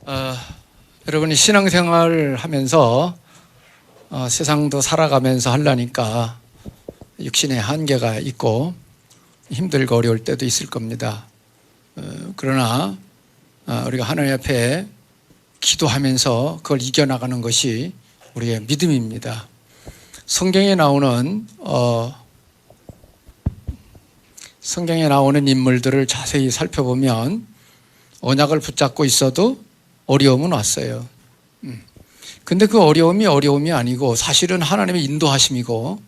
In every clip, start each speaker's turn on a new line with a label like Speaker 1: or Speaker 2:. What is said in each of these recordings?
Speaker 1: 어, 여러분이 신앙생활을 하면서 세상도 살아가면서 하려니까 육신의 한계가 있고 힘들고 어려울 때도 있을 겁니다. 그러나 우리가 하나님 앞에 기도하면서 그걸 이겨나가는 것이 우리의 믿음입니다. 성경에 나오는 인물들을 자세히 살펴보면 언약을 붙잡고 있어도 어려움은 왔어요. 근데 그 어려움이 아니고 사실은 하나님의 인도하심이고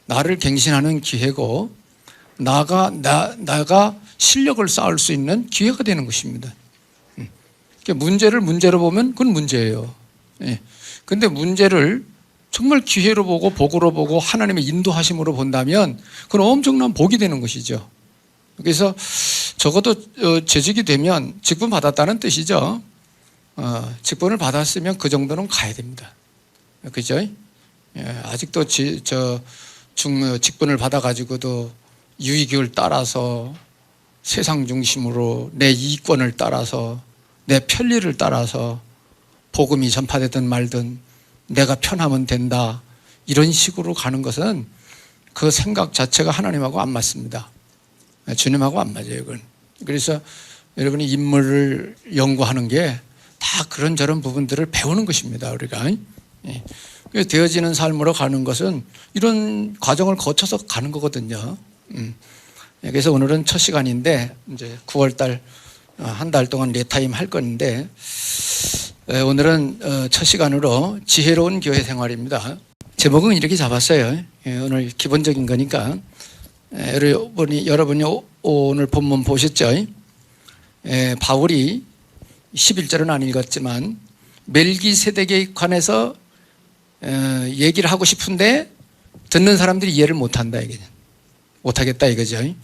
Speaker 1: 나를 갱신하는 기회고 나가 실력을 쌓을 수 있는 기회가 되는 것입니다. 문제를 문제로 보면 그건 문제예요. 근데 문제를 정말 기회로 보고 복으로 보고 하나님의 인도하심으로 본다면 그건 엄청난 복이 되는 것이죠. 그래서 적어도 재직이 되면 직분 받았다는 뜻이죠. 직분을 받았으면 그 정도는 가야 됩니다. 그죠? 아직도 직분을 받아가지고도 유익을 따라서 세상 중심으로 내 이익권을 따라서 내 편리를 따라서 복음이 전파되든 말든 내가 편하면 된다 이런 식으로 가는 것은 그 생각 자체가 하나님하고 안 맞습니다. 주님하고 안 맞아요. 그건. 그래서 여러분이 인물을 연구하는 게 다 그런저런 부분들을 배우는 것입니다. 우리가 되어지는 삶으로 가는 것은 이런 과정을 거쳐서 가는 거거든요. 그래서 오늘은 첫 시간인데 이제 9월달 한 달 동안 리타임 할 건데 오늘은 첫 시간으로 지혜로운 교회 생활입니다. 제목은 이렇게 잡았어요. 오늘 기본적인 거니까 여러분이 오늘 본문 보셨죠? 바울이 11절은 안 읽었지만 멜기세덱에 관해서 얘기를 하고 싶은데 듣는 사람들이 이해를 못한다 못하겠다 이거죠.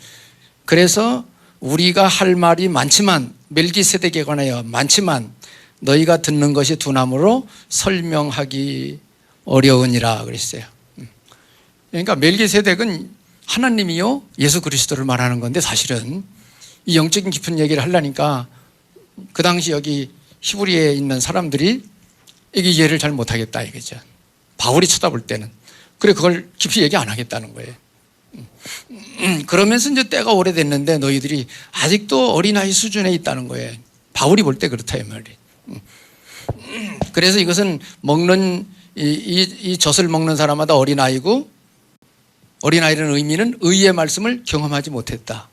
Speaker 1: 그래서 우리가 할 말이 많지만 멜기세덱에 관하여 많지만 너희가 듣는 것이 두나무로 설명하기 어려우니라 그랬어요. 그러니까 멜기세덱은 하나님이요 예수 그리스도를 말하는 건데 사실은 이 영적인 깊은 얘기를 하려니까 그 당시 여기 히브리에 있는 사람들이 이게 이해를 잘 못하겠다 이거죠. 바울이 쳐다볼 때는. 그래 그걸 깊이 얘기 안 하겠다는 거예요. 그러면서 이제 때가 오래됐는데 너희들이 아직도 어린아이 수준에 있다는 거예요. 바울이 볼 때 그렇다 이 말이에요. 그래서 이것은 먹는 이 젖을 먹는 사람마다 어린아이고 어린아이라는 의미는 의의 말씀을 경험하지 못했다.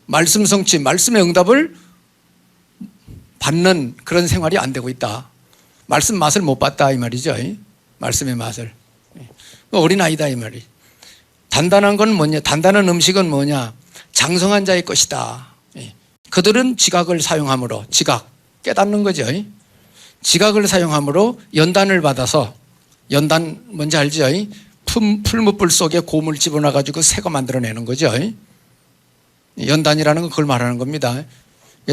Speaker 1: 말씀 성취, 말씀의 응답을 받는 그런 생활이 안 되고 있다. 말씀 맛을 못 봤다 이 말이죠. 말씀의 맛을. 어린아이다 이 말이. 단단한 건 뭐냐? 단단한 음식은 뭐냐? 장성한 자의 것이다. 그들은 지각을 사용함으로 지각 깨닫는 거죠. 지각을 사용함으로 연단을 받아서 연단 뭔지 알죠? 풀무불 속에 곰을 집어넣어가지고 새거 만들어내는 거죠. 연단이라는 건 그걸 말하는 겁니다.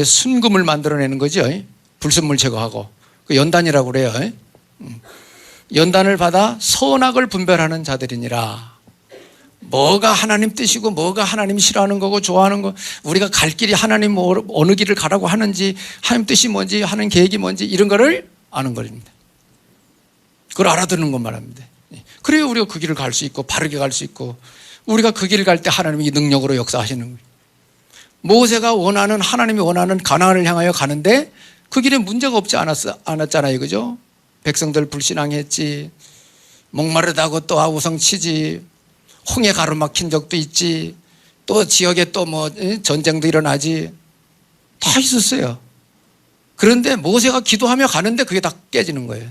Speaker 1: 순금을 만들어내는 거죠. 불순물 제거하고 그 연단이라고 그래요. 연단을 받아 선악을 분별하는 자들이니라. 뭐가 하나님 뜻이고 뭐가 하나님 싫어하는 거고 좋아하는 거 우리가 갈 길이 하나님 어느 길을 가라고 하는지 하나님 뜻이 뭔지 하는 계획이 뭔지 이런 거를 아는 겁니다. 그걸 알아듣는 것 말합니다. 그래야 우리가 그 길을 갈 수 있고 바르게 갈 수 있고 우리가 그 길을 갈 때 하나님이 능력으로 역사하시는 거예요. 모세가 하나님이 원하는 가나안을 향하여 가는데 그 길에 문제가 없지 않았잖아요. 그죠? 백성들 불신앙했지. 목마르다고 또 아우성 치지. 홍해 가로막힌 적도 있지. 또 지역에 또 전쟁도 일어나지. 다 있었어요. 그런데 모세가 기도하며 가는데 그게 다 깨지는 거예요.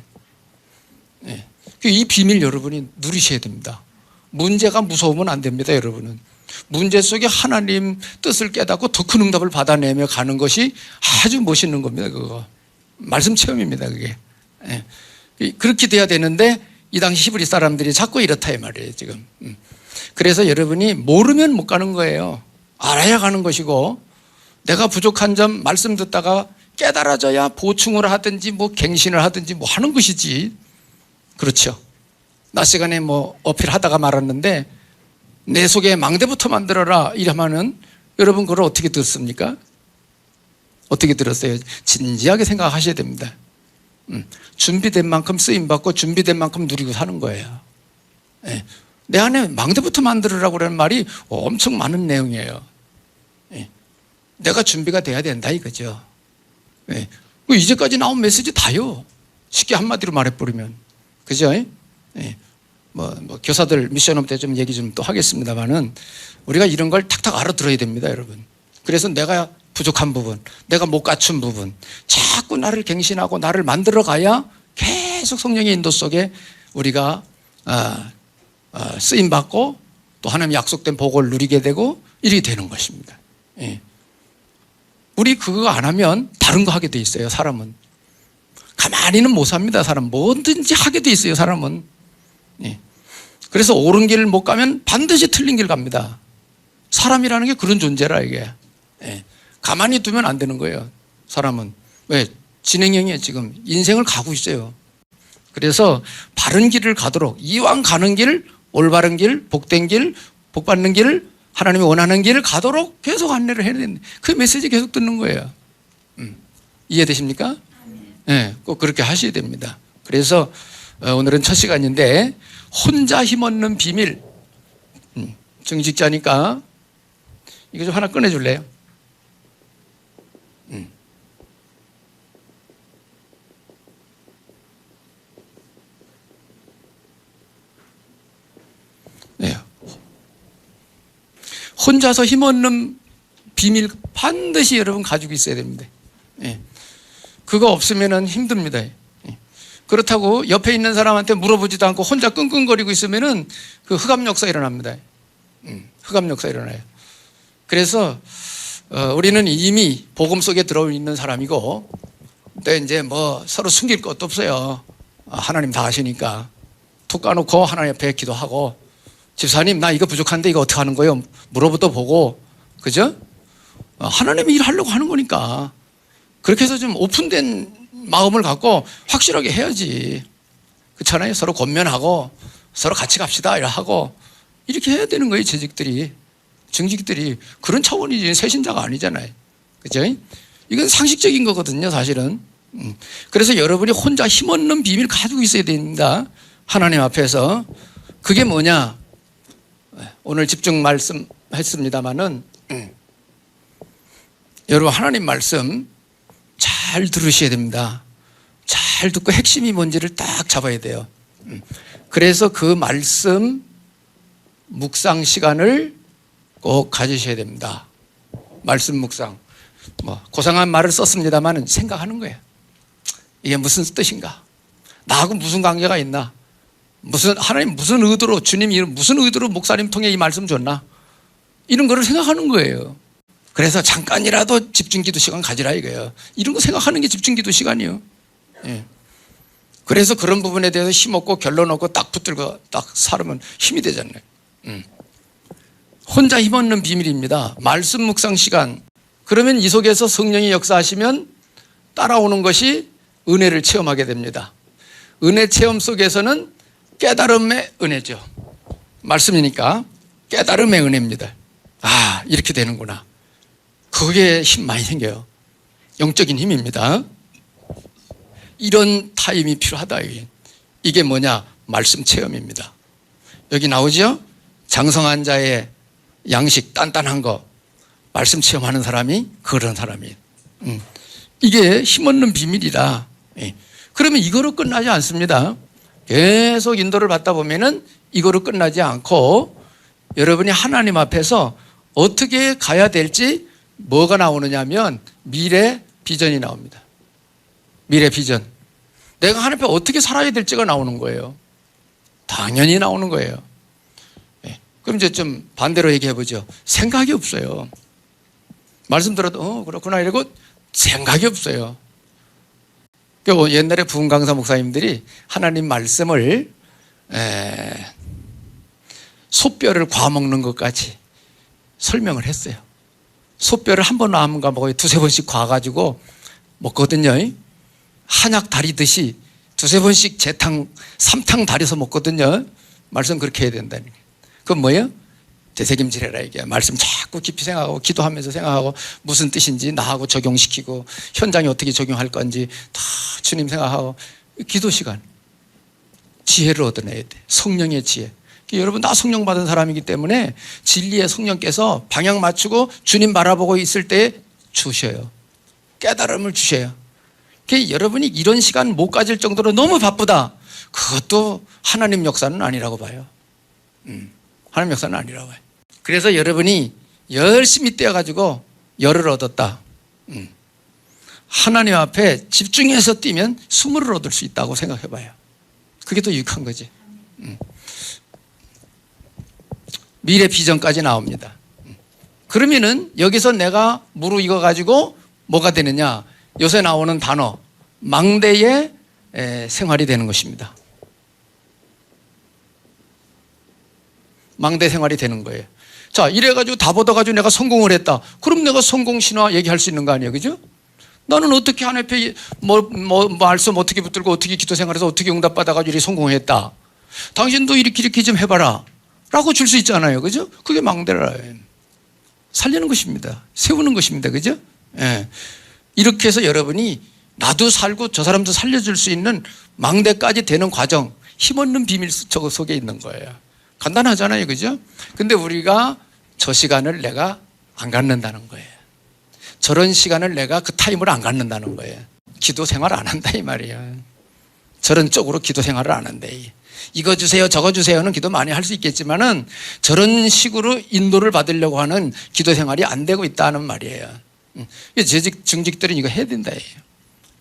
Speaker 1: 이 비밀 여러분이 누리셔야 됩니다. 문제가 무서우면 안 됩니다. 여러분은. 문제 속에 하나님 뜻을 깨닫고 더 큰 응답을 받아내며 가는 것이 아주 멋있는 겁니다. 그거 말씀 체험입니다. 그게 그렇게 돼야 되는데 이 당시 히브리 사람들이 자꾸 이렇다 이 말이에요. 지금. 그래서 여러분이 모르면 못 가는 거예요. 알아야 가는 것이고 내가 부족한 점 말씀 듣다가 깨달아져야 보충을 하든지 갱신을 하든지 하는 것이지. 그렇죠. 낮 시간에 어필하다가 말았는데 내 속에 망대부터 만들어라 이러면은 여러분 그걸 어떻게 듣습니까? 어떻게 들었어요? 진지하게 생각하셔야 됩니다. 준비된 만큼 쓰임받고 준비된 만큼 누리고 사는 거예요. 예. 내 안에 망대부터 만들으라고 그러는 말이 엄청 많은 내용이에요. 예. 내가 준비가 돼야 된다 이거죠. 예. 이제까지 나온 메시지 다요. 쉽게 한마디로 말해버리면. 그죠? 예. 교사들 미션업 때 좀 얘기 좀 또 하겠습니다만은 우리가 이런 걸 탁탁 알아들어야 됩니다, 여러분. 그래서 내가 부족한 부분, 내가 못 갖춘 부분, 자꾸 나를 갱신하고 나를 만들어 가야 계속 성령의 인도 속에 우리가 쓰임받고 또 하나님 약속된 복을 누리게 되고 이렇게 되는 것입니다. 예. 우리 그거 안 하면 다른 거 하게 돼 있어요, 사람은. 가만히는 못 삽니다, 사람. 뭐든지 하게 돼 있어요, 사람은. 예. 그래서 옳은 길을 못 가면 반드시 틀린 길 갑니다. 사람이라는 게 그런 존재라 이게. 예. 가만히 두면 안 되는 거예요, 사람은. 왜? 진행형이에요, 지금. 인생을 가고 있어요. 그래서 바른 길을 가도록 이왕 가는 길, 올바른 길, 복된 길, 복받는 길, 하나님이 원하는 길을 가도록 계속 안내를 해야 되는데 그 메시지 계속 듣는 거예요. 이해되십니까? 네, 꼭 그렇게 하셔야 됩니다. 그래서 오늘은 첫 시간인데 혼자 힘없는 비밀. 정직자니까 이거 좀 하나 꺼내줄래요? 네. 혼자서 힘없는 비밀 반드시 여러분 가지고 있어야 됩니다. 네. 그거 없으면 힘듭니다. 네. 그렇다고 옆에 있는 사람한테 물어보지도 않고 혼자 끙끙거리고 있으면 그 흑암역사 일어납니다. 흑암역사 일어나요. 그래서 우리는 이미 복음 속에 들어 있는 사람이고 또 이제 서로 숨길 것도 없어요. 하나님 다 아시니까 툭 까놓고 하나님 앞에 기도하고 집사님 나 이거 부족한데 이거 어떻게 하는 거예요? 물어보도 보고 그죠? 하나님이 일하려고 하는 거니까 그렇게 해서 좀 오픈된 마음을 갖고 확실하게 해야지. 그렇잖아요. 서로 권면하고 서로 같이 갑시다 이러고 이렇게 해야 되는 거예요. 재직들이 정직들이 그런 차원이지 새신자가 아니잖아요. 그죠? 이건 상식적인 거거든요, 사실은. 그래서 여러분이 혼자 힘없는 비밀 가지고 있어야 됩니다. 하나님 앞에서. 그게 뭐냐? 오늘 집중 말씀했습니다마는 여러분 하나님 말씀 잘 들으셔야 됩니다. 잘 듣고 핵심이 뭔지를 딱 잡아야 돼요. 그래서 그 말씀 묵상 시간을 꼭 가지셔야 됩니다. 말씀 묵상. 고상한 말을 썼습니다만 생각하는 거예요. 이게 무슨 뜻인가? 나하고 무슨 관계가 있나? 하나님 무슨 의도로, 주님이 무슨 의도로 목사님 통해 이 말씀 줬나? 이런 거를 생각하는 거예요. 그래서 잠깐이라도 집중기도 시간 가지라 이거예요. 이런 거 생각하는 게 집중기도 시간이에요. 예. 그래서 그런 부분에 대해서 힘없고 결론 없고 딱 붙들고 딱 살으면 힘이 되잖아요. 혼자 힘없는 비밀입니다. 말씀 묵상 시간. 그러면 이 속에서 성령이 역사하시면 따라오는 것이 은혜를 체험하게 됩니다. 은혜 체험 속에서는 깨달음의 은혜죠. 말씀이니까 깨달음의 은혜입니다. 아, 이렇게 되는구나. 그게 힘 많이 생겨요. 영적인 힘입니다. 이런 타임이 필요하다. 이게 뭐냐? 말씀 체험입니다. 여기 나오죠? 장성한 자의 양식 단단한 거 말씀 체험하는 사람이 그런 사람이에요. 이게 힘없는 비밀이라. 그러면 이거로 끝나지 않습니다. 계속 인도를 받다 보면은 이거로 끝나지 않고 여러분이 하나님 앞에서 어떻게 가야 될지 뭐가 나오느냐 하면 미래 비전이 나옵니다. 미래 비전. 내가 하나님 앞에 어떻게 살아야 될지가 나오는 거예요. 당연히 나오는 거예요. 그럼 이제 좀 반대로 얘기해 보죠. 생각이 없어요. 말씀 들어도 그렇구나 이러고 생각이 없어요. 옛날에 부흥 강사 목사님들이 하나님 말씀을 소뼈를 과먹는 것까지 설명을 했어요. 소뼈를 한 번 안 가먹어요. 두세 번씩 과가지고 먹거든요. 한약 다리듯이 두세 번씩 재탕, 삼탕 다려서 먹거든요. 말씀 그렇게 해야 된다는 거예요. 그건 뭐예요? 되새김질해라 이게. 말씀 자꾸 깊이 생각하고 기도하면서 생각하고 무슨 뜻인지 나하고 적용시키고 현장에 어떻게 적용할 건지 다 주님 생각하고 기도 시간. 지혜를 얻어내야 돼. 성령의 지혜. 여러분 다 성령 받은 사람이기 때문에 진리의 성령께서 방향 맞추고 주님 바라보고 있을 때 주셔요. 깨달음을 주셔요. 여러분이 이런 시간 못 가질 정도로 너무 바쁘다. 그것도 하나님 역사는 아니라고 봐요. 하나님 역사는 아니라고 봐요. 그래서 여러분이 열심히 뛰어가지고 열을 얻었다. 하나님 앞에 집중해서 뛰면 수물을 얻을 수 있다고 생각해 봐요. 그게 더 유익한 거지. 미래 비전까지 나옵니다. 그러면은 여기서 내가 무르익어 가지고 뭐가 되느냐? 요새 나오는 단어 망대의 생활이 되는 것입니다. 망대 생활이 되는 거예요. 자, 이래가지고 다 받아가지고 내가 성공을 했다. 그럼 내가 성공 신화 얘기할 수 있는 거 아니에요, 그죠? 나는 어떻게 하나님 앞에 말씀 어떻게 붙들고 어떻게 기도 생활해서 어떻게 응답 받아가지고 이렇게 성공했다. 당신도 이렇게 좀 해봐라. 라고 줄 수 있잖아요, 그죠? 그게 망대라. 살리는 것입니다. 세우는 것입니다, 그죠? 예. 이렇게 해서 여러분이 나도 살고 저 사람도 살려줄 수 있는 망대까지 되는 과정, 힘없는 비밀 속에 있는 거예요. 간단하잖아요, 그죠? 근데 우리가 저 시간을 내가 안 갖는다는 거예요. 저런 시간을 내가 그 타임을 안 갖는다는 거예요. 기도 생활을 안 한다 이 말이에요. 저런 쪽으로 기도 생활을 안 한대. 이거 주세요 저거 주세요는 기도 많이 할 수 있겠지만은 저런 식으로 인도를 받으려고 하는 기도 생활이 안 되고 있다는 말이에요. 재직 중직들은 이거 해야 된다.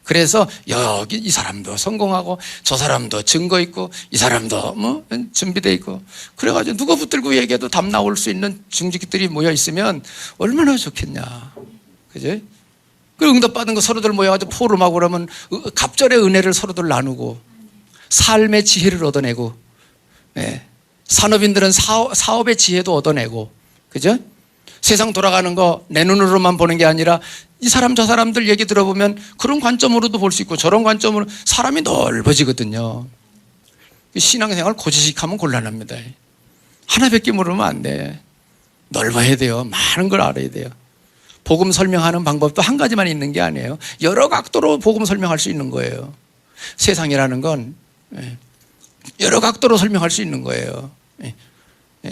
Speaker 1: 그래서 여기 이 사람도 성공하고 저 사람도 증거 있고 이 사람도 뭐 준비돼 있고 그래가지고 누가 붙들고 얘기해도 답 나올 수 있는 중직들이 모여 있으면 얼마나 좋겠냐, 그죠? 그 응답 받은 거 서로들 모여가지고 포럼하고 그러면 갑절의 은혜를 서로들 나누고 삶의 지혜를 얻어내고, 산업인들은 사업의 지혜도 얻어내고, 그죠? 세상 돌아가는 거 내 눈으로만 보는 게 아니라 이 사람 저 사람들 얘기 들어보면 그런 관점으로도 볼 수 있고 저런 관점으로 사람이 넓어지거든요. 신앙생활 고지식하면 곤란합니다. 하나밖에 모르면 안 돼. 넓어야 돼요. 많은 걸 알아야 돼요. 복음 설명하는 방법도 한 가지만 있는 게 아니에요. 여러 각도로 복음 설명할 수 있는 거예요. 세상이라는 건 여러 각도로 설명할 수 있는 거예요.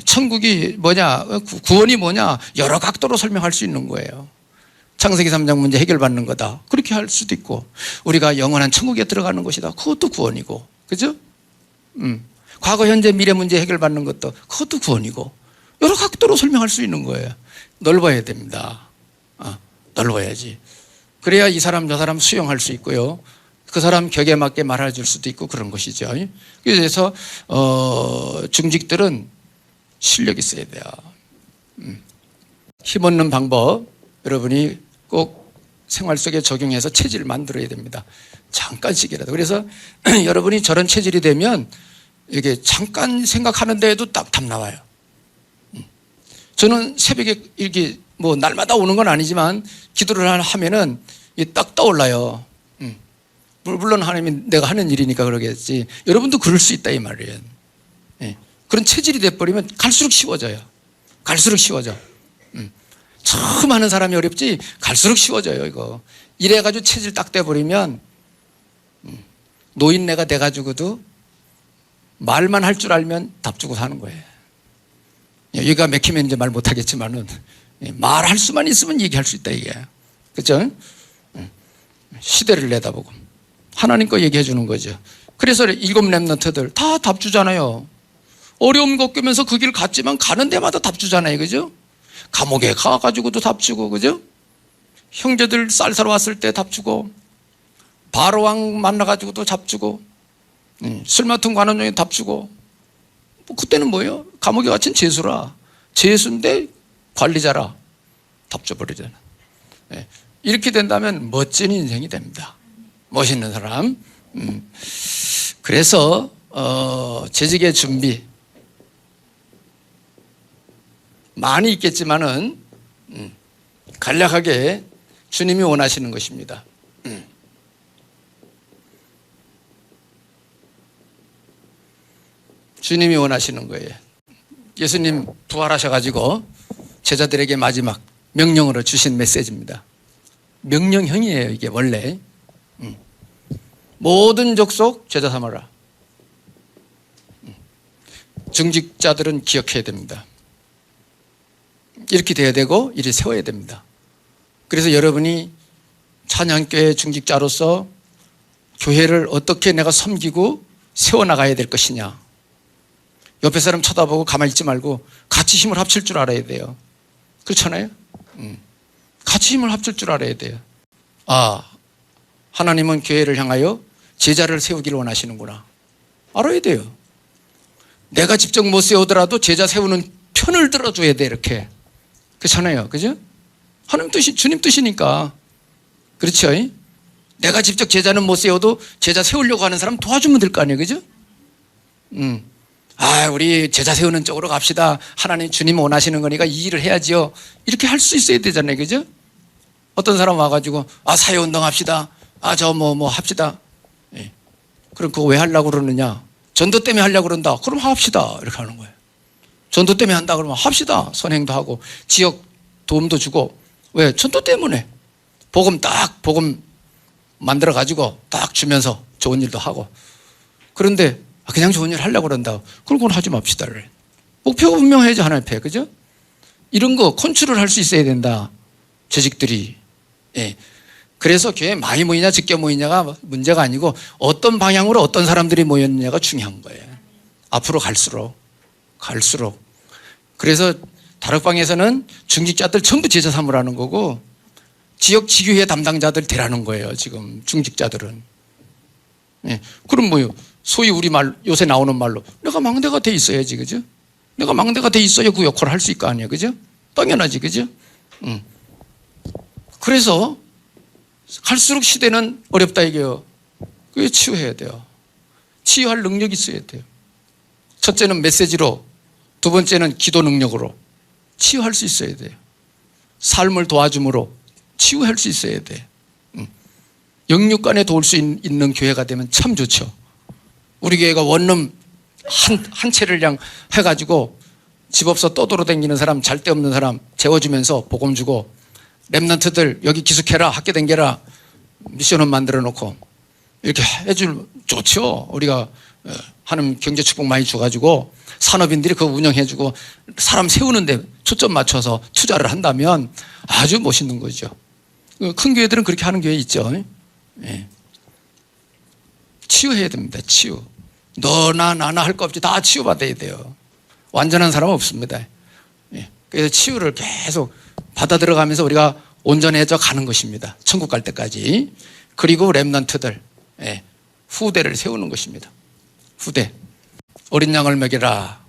Speaker 1: 천국이 뭐냐, 구원이 뭐냐, 여러 각도로 설명할 수 있는 거예요. 창세기 3장 문제 해결받는 거다. 그렇게 할 수도 있고, 우리가 영원한 천국에 들어가는 것이다. 그것도 구원이고, 그죠? 과거, 현재, 미래 문제 해결받는 것도 그것도 구원이고, 여러 각도로 설명할 수 있는 거예요. 넓어야 됩니다. 넓어야지. 그래야 이 사람 저 사람 수용할 수 있고요. 그 사람 격에 맞게 말해줄 수도 있고 그런 것이죠. 그래서 중직들은 실력이 있어야 돼요. 힘없는 방법 여러분이 꼭 생활 속에 적용해서 체질을 만들어야 됩니다. 잠깐씩이라도. 그래서 여러분이 저런 체질이 되면 이게 잠깐 생각하는 데에도 답 나와요. 저는 새벽에 이렇게 뭐 날마다 오는 건 아니지만 기도를 하면은 딱 떠올라요. 물론 하나님이 내가 하는 일이니까 그러겠지. 여러분도 그럴 수 있다 이 말이에요. 그런 체질이 돼버리면 갈수록 쉬워져요. 갈수록 쉬워져. 처음 하는 사람이 어렵지 갈수록 쉬워져요 이거. 이래가지고 체질 딱 돼버리면 노인네가 돼가지고도 말만 할 줄 알면 답 주고 사는 거예요. 여기가 맥히면 이제 말 못하겠지만은 말할 수만 있으면 얘기할 수 있다 이게. 그렇죠? 시대를 내다보고 하나님 거 얘기해 주는 거죠. 그래서 7 렘넌트들 다 답 주잖아요. 어려움 겪으면서 그 길 갔지만 가는 데마다 답 주잖아요. 그죠? 감옥에 가가지고도 답 주고, 그죠? 형제들 쌀 사러 왔을 때 답 주고, 바로왕 만나가지고도 답 주고, 술 맡은 관원장에 답 주고, 뭐 그때는 뭐예요? 감옥에 갇힌 죄수라. 죄수인데 관리자라. 답 줘버리잖아. 이렇게 된다면 멋진 인생이 됩니다. 멋있는 사람. 그래서 재직의 준비 많이 있겠지만은 간략하게 주님이 원하시는 것입니다. 주님이 원하시는 거예요. 예수님 부활하셔가지고 제자들에게 마지막 명령으로 주신 메시지입니다. 명령형이에요, 이게 원래. 모든 족속 제자 삼아라. 중직자들은 기억해야 됩니다. 이렇게 돼야 되고 이렇게 세워야 됩니다. 그래서 여러분이 찬양교회 중직자로서 교회를 어떻게 내가 섬기고 세워나가야 될 것이냐. 옆에 사람 쳐다보고 가만히 있지 말고 같이 힘을 합칠 줄 알아야 돼요. 그렇잖아요? 같이 힘을 합칠 줄 알아야 돼요. 아, 하나님은 교회를 향하여 제자를 세우기를 원하시는구나. 알아야 돼요. 내가 직접 못 세우더라도 제자 세우는 편을 들어줘야 돼, 이렇게. 그렇잖아요. 그죠? 하나님 뜻이, 주님 뜻이니까. 그렇죠? 내가 직접 제자는 못 세워도 제자 세우려고 하는 사람 도와주면 될 거 아니에요. 그죠? 아, 우리 제자 세우는 쪽으로 갑시다. 하나님 주님 원하시는 거니까 이 일을 해야지요. 이렇게 할 수 있어야 되잖아요. 그죠? 어떤 사람 와가지고, 아, 사회운동 합시다. 아, 저 뭐 합시다. 예. 그럼 그거 왜 하려고 그러느냐? 전도 때문에 하려고 그런다. 그럼 합시다. 이렇게 하는 거예요. 전도 때문에 한다 그러면 합시다. 선행도 하고 지역 도움도 주고. 왜? 전도 때문에. 복음 만들어 가지고 딱 주면서 좋은 일도 하고. 그런데 그냥 좋은 일 하려고 그런다. 그럼 그건 하지 맙시다. 목표가 분명해야지, 하나님 앞에. 그죠? 이런 거 컨트롤 할 수 있어야 된다. 조직들이. 예. 그래서 교회 많이 모이냐 적게 모이냐가 문제가 아니고 어떤 방향으로 어떤 사람들이 모였느냐가 중요한 거예요. 앞으로 갈수록. 그래서 다락방에서는 중직자들 전부 제자 삼으라는 거고 지역 지교회 담당자들 되라는 거예요. 지금 중직자들은. 예. 그럼 뭐요? 소위 우리 말 요새 나오는 말로 내가 망대가 돼 있어야지, 그죠? 내가 망대가 돼 있어야 그 역할을 할 수 있을 거 아니에요, 그죠? 당연하지, 그죠? 그래서 갈수록 시대는 어렵다 이게요. 그게 치유해야 돼요. 치유할 능력이 있어야 돼요. 첫째는 메시지로, 두 번째는 기도 능력으로 치유할 수 있어야 돼요. 삶을 도와줌으로 치유할 수 있어야 돼요. 영육간에 도울 수 있는 교회가 되면 참 좋죠. 우리 교회가 원룸 한 채를 그냥 해가지고 집 없어 떠돌아다니는 사람, 잘 데 없는 사람 재워주면서 복음 주고, 랩런트들 여기 기숙해라, 학교 댕겨라, 미션홈 만들어 놓고 이렇게 해줄, 좋죠. 우리가 하는 경제 축복 많이 줘가지고 산업인들이 그거 운영해주고 사람 세우는데 초점 맞춰서 투자를 한다면 아주 멋있는 거죠. 큰 교회들은 그렇게 하는 교회 있죠. 예. 치유해야 됩니다. 치유. 너나 나나 할 거 없이 다 치유받아야 돼요. 완전한 사람은 없습니다. 예. 그래서 치유를 계속 받아 들어가면서 우리가 온전해져 가는 것입니다. 천국 갈 때까지. 그리고 렘넌트들, 예, 후대를 세우는 것입니다. 후대. 어린 양을 먹여라.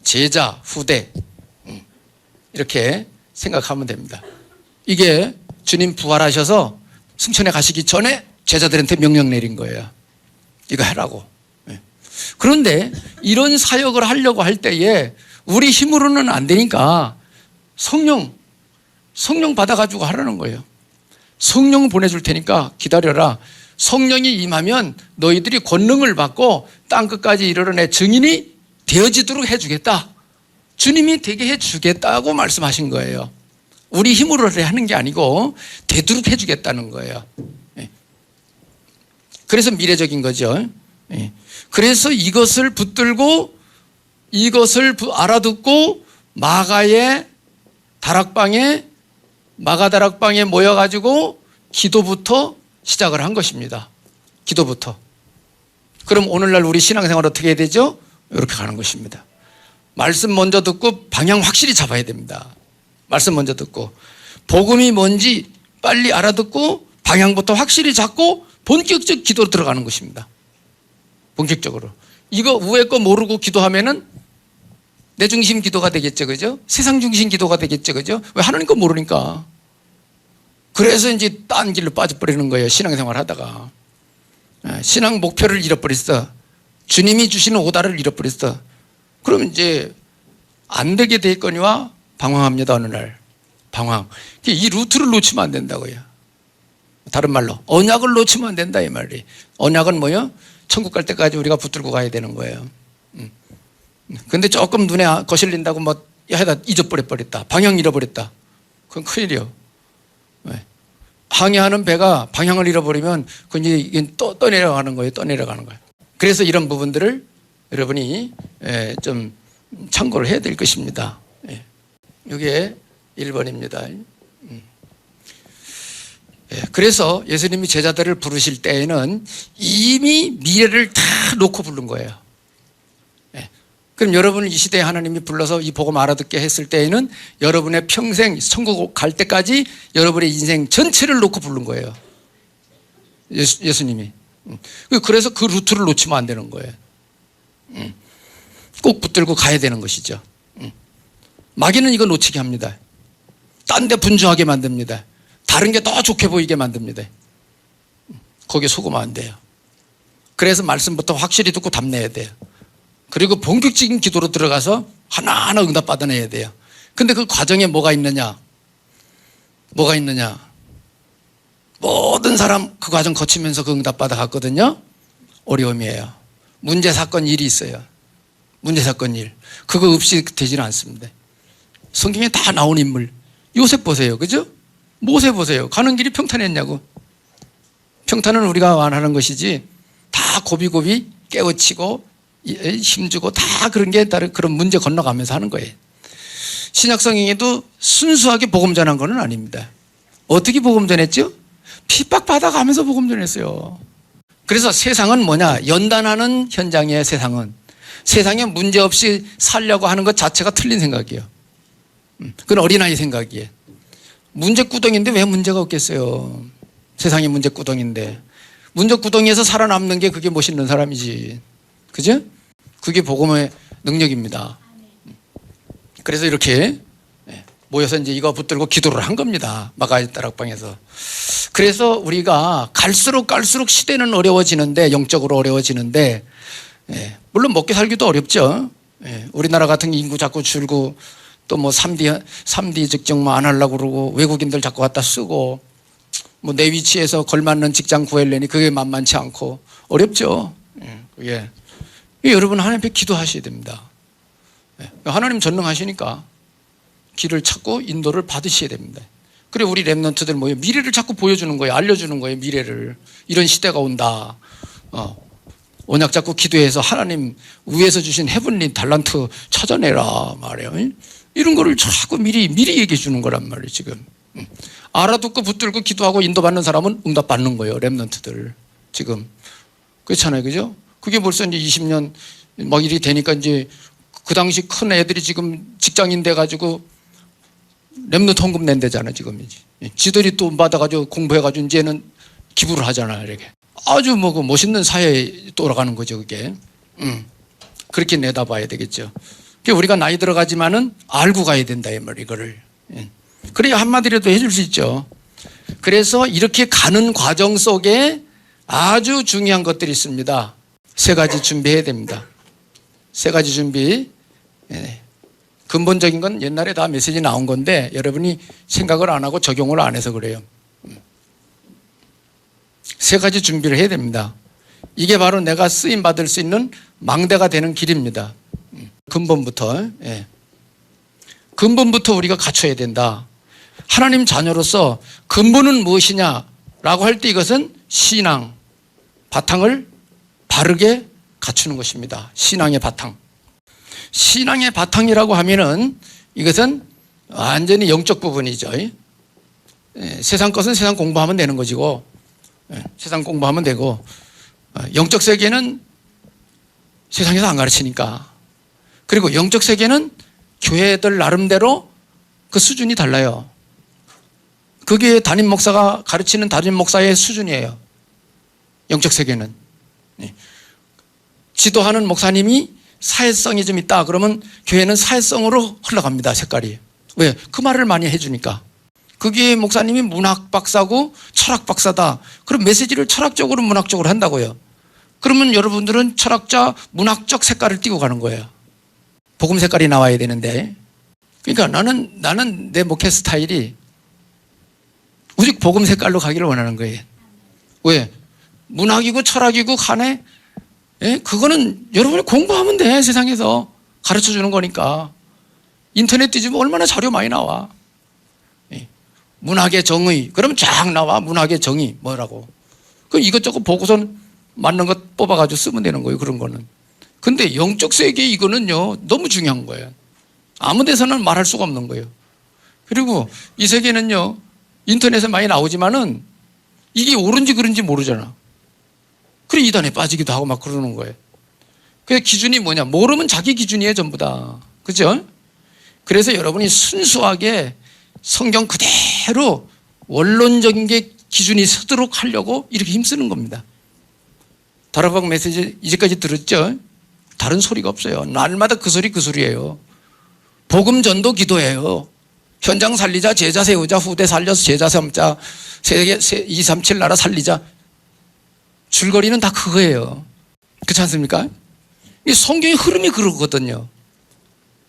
Speaker 1: 제자, 후대. 이렇게 생각하면 됩니다. 이게 주님 부활하셔서 승천에 가시기 전에 제자들한테 명령 내린 거예요. 이거 하라고. 예. 그런데 이런 사역을 하려고 할 때에 우리 힘으로는 안 되니까 성령 받아가지고 하라는 거예요. 성령 보내줄 테니까 기다려라. 성령이 임하면 너희들이 권능을 받고 땅끝까지 이르러내 증인이 되어지도록 해주겠다. 주님이 되게 해주겠다고 말씀하신 거예요. 우리 힘으로 하는 게 아니고 되도록 해주겠다는 거예요. 그래서 미래적인 거죠. 그래서 이것을 붙들고 이것을 알아듣고 마가의 다락방에 마가다락방에 모여가지고 기도부터 시작을 한 것입니다. 기도부터. 그럼 오늘날 우리 신앙생활 어떻게 해야 되죠? 이렇게 가는 것입니다. 말씀 먼저 듣고 방향 확실히 잡아야 됩니다. 말씀 먼저 듣고 복음이 뭔지 빨리 알아듣고 방향부터 확실히 잡고 본격적 기도로 들어가는 것입니다. 본격적으로. 이거 위에 거 모르고 기도하면은 내 중심 기도가 되겠죠, 그죠? 세상 중심 기도가 되겠죠, 그죠? 왜 하나님 거 모르니까. 그래서 이제 딴 길로 빠져버리는 거예요, 신앙생활 하다가. 신앙 목표를 잃어버렸어. 주님이 주시는 오다를 잃어버렸어. 그럼 이제 안 되게 될 거니와 방황합니다, 어느 날. 방황. 이 루트를 놓치면 안 된다고요. 다른 말로 언약을 놓치면 안 된다, 이 말이. 언약은 뭐요? 천국 갈 때까지 우리가 붙들고 가야 되는 거예요. 근데 조금 눈에 거슬린다고 뭐 하다 잊어버렸다. 방향 잃어버렸다. 그건 큰일이요. 네. 항해하는 배가 방향을 잃어버리면 그건 이게 떠내려가는 거예요. 떠내려가는 거예요. 그래서 이런 부분들을 여러분이 좀 참고를 해야 될 것입니다. 이게 1번입니다. 그래서 예수님이 제자들을 부르실 때에는 이미 미래를 다 놓고 부른 거예요. 그럼 여러분을 이 시대에 하나님이 불러서 이 복음 알아듣게 했을 때에는 여러분의 평생 천국 갈 때까지 여러분의 인생 전체를 놓고 부른 거예요. 예수님이. 그래서 그 루트를 놓치면 안 되는 거예요. 꼭 붙들고 가야 되는 것이죠. 마귀는 이거 놓치게 합니다. 딴 데 분주하게 만듭니다. 다른 게 더 좋게 보이게 만듭니다. 거기에 속으면 안 돼요. 그래서 말씀부터 확실히 듣고 답내야 돼요. 그리고 본격적인 기도로 들어가서 하나하나 응답 받아내야 돼요. 근데 그 과정에 뭐가 있느냐? 뭐가 있느냐? 모든 사람 그 과정 거치면서 그 응답 받아갔거든요. 어려움이에요. 문제, 사건, 일이 있어요. 문제, 사건, 일. 그거 없이 되지는 않습니다. 성경에 다 나온 인물. 요셉 보세요. 그죠? 모세 보세요. 가는 길이 평탄했냐고. 평탄은 우리가 원하는 것이지 다 고비고비 깨우치고 힘주고 다 그런 게 다른 그런 문제 건너가면서 하는 거예요. 신약 성경에도 순수하게 복음 전한 건 아닙니다. 어떻게 복음 전했죠? 핍박받아가면서 복음 전했어요. 그래서 세상은 뭐냐? 연단하는 현장이에요. 세상은. 세상에 문제 없이 살려고 하는 것 자체가 틀린 생각이에요. 그건 어린아이 생각이에요. 문제구덩인데 왜 문제가 없겠어요? 세상이 문제구덩인데. 문제구덩이에서 살아남는 게 그게 멋있는 사람이지. 그죠? 그게 복음의 능력입니다. 그래서 이렇게 모여서 이제 이거 붙들고 기도를 한 겁니다. 마가의 다락방에서. 그래서 우리가 갈수록 시대는 어려워지는데, 영적으로 어려워지는데, 물론 먹기 살기도 어렵죠. 우리나라 같은 인구 자꾸 줄고 또 뭐 3D 직접 뭐 안 하려고 그러고 외국인들 자꾸 갖다 쓰고 뭐 내 위치에서 걸맞는 직장 구하려니 그게 만만치 않고 어렵죠. 그게 여러분 하나님 앞에 기도하셔야 됩니다. 하나님 전능하시니까 길을 찾고 인도를 받으셔야 됩니다. 그래 우리 랩런트들 뭐예요? 미래를 자꾸 보여주는 거예요. 알려주는 거예요. 미래를. 이런 시대가 온다. 언약 잡고 기도해서 하나님 위에서 주신 헤븐리 달란트 찾아내라 말이에요. 이런 거를 자꾸 미리 얘기해 주는 거란 말이에요. 지금 알아듣고 붙들고 기도하고 인도받는 사람은 응답 받는 거예요. 랩런트들 지금 그렇잖아요. 그죠? 그게 벌써 이제 20년 막 일이 되니까 이제 그 당시 큰 애들이 지금 직장인 돼가지고 랩런트 헌금 낸대잖아. 지금 이제 지들이 또 받아가지고 공부해가지고 이제는 기부를 하잖아요. 이렇게 아주 뭐 그 멋있는 사회에 돌아가는 거죠. 그게 그렇게 내다봐야 되겠죠. 우리가 나이 들어가지만은 알고 가야 된다 이 말 이거를. 그래야 한마디라도 해줄 수 있죠. 그래서 이렇게 가는 과정 속에 아주 중요한 것들이 있습니다. 3가지 준비해야 됩니다. 3가지 준비. 근본적인 건 옛날에 다 메시지 나온 건데 여러분이 생각을 안 하고 적용을 안 해서 그래요. 3가지 준비를 해야 됩니다. 이게 바로 내가 쓰임 받을 수 있는 망대가 되는 길입니다. 근본부터. 근본부터 우리가 갖춰야 된다. 하나님 자녀로서 근본은 무엇이냐라고 할 때 이것은 신앙, 바탕을 바르게 갖추는 것입니다. 신앙의 바탕. 신앙의 바탕이라고 하면은 이것은 완전히 영적 부분이죠. 세상 것은 세상 공부하면 되는 것이고, 세상 공부하면 되고, 영적 세계는 세상에서 안 가르치니까. 그리고 영적 세계는 교회들 나름대로 그 수준이 달라요. 그게 담임 목사가 가르치는 담임 목사의 수준이에요. 영적 세계는. 지도하는 목사님이 사회성이 좀 있다 그러면 교회는 사회성으로 흘러갑니다. 색깔이. 왜? 그 말을 많이 해주니까. 그게 목사님이 문학 박사고 철학 박사다. 그럼 메시지를 철학적으로 문학적으로 한다고요. 그러면 여러분들은 철학자 문학적 색깔을 띠고 가는 거예요. 복음 색깔이 나와야 되는데. 그러니까 나는 내 목회 스타일이 오직 복음 색깔로 가기를 원하는 거예요. 왜? 문학이고 철학이고 간에 그거는 여러분이 공부하면 돼. 세상에서 가르쳐 주는 거니까. 인터넷 뒤지면 얼마나 자료 많이 나와. 문학의 정의. 그러면 쫙 나와. 문학의 정의. 뭐라고. 그 이것저것 보고선 맞는 것 뽑아가지고 쓰면 되는 거예요. 그런 거는. 근데 영적 세계 이거는요, 너무 중요한 거예요. 아무 데서는 말할 수가 없는 거예요. 그리고 이 세계는요, 인터넷에 많이 나오지만은 이게 옳은지 그른지 모르잖아. 그래, 이단에 빠지기도 하고 막 그러는 거예요. 그 기준이 뭐냐? 모르면 자기 기준이에요, 전부 다. 그죠? 그래서 여러분이 순수하게 성경 그대로 원론적인 게 기준이 서도록 하려고 이렇게 힘쓰는 겁니다. 다락방 메시지 이제까지 들었죠? 다른 소리가 없어요. 날마다 그 소리 그 소리예요. 복음 전도 기도예요. 현장 살리자, 제자 세우자, 후대 살려서 제자 삼자, 세계 237 나라 살리자. 줄거리는 다 그거예요. 그렇지 않습니까? 이 성경의 흐름이 그러거든요.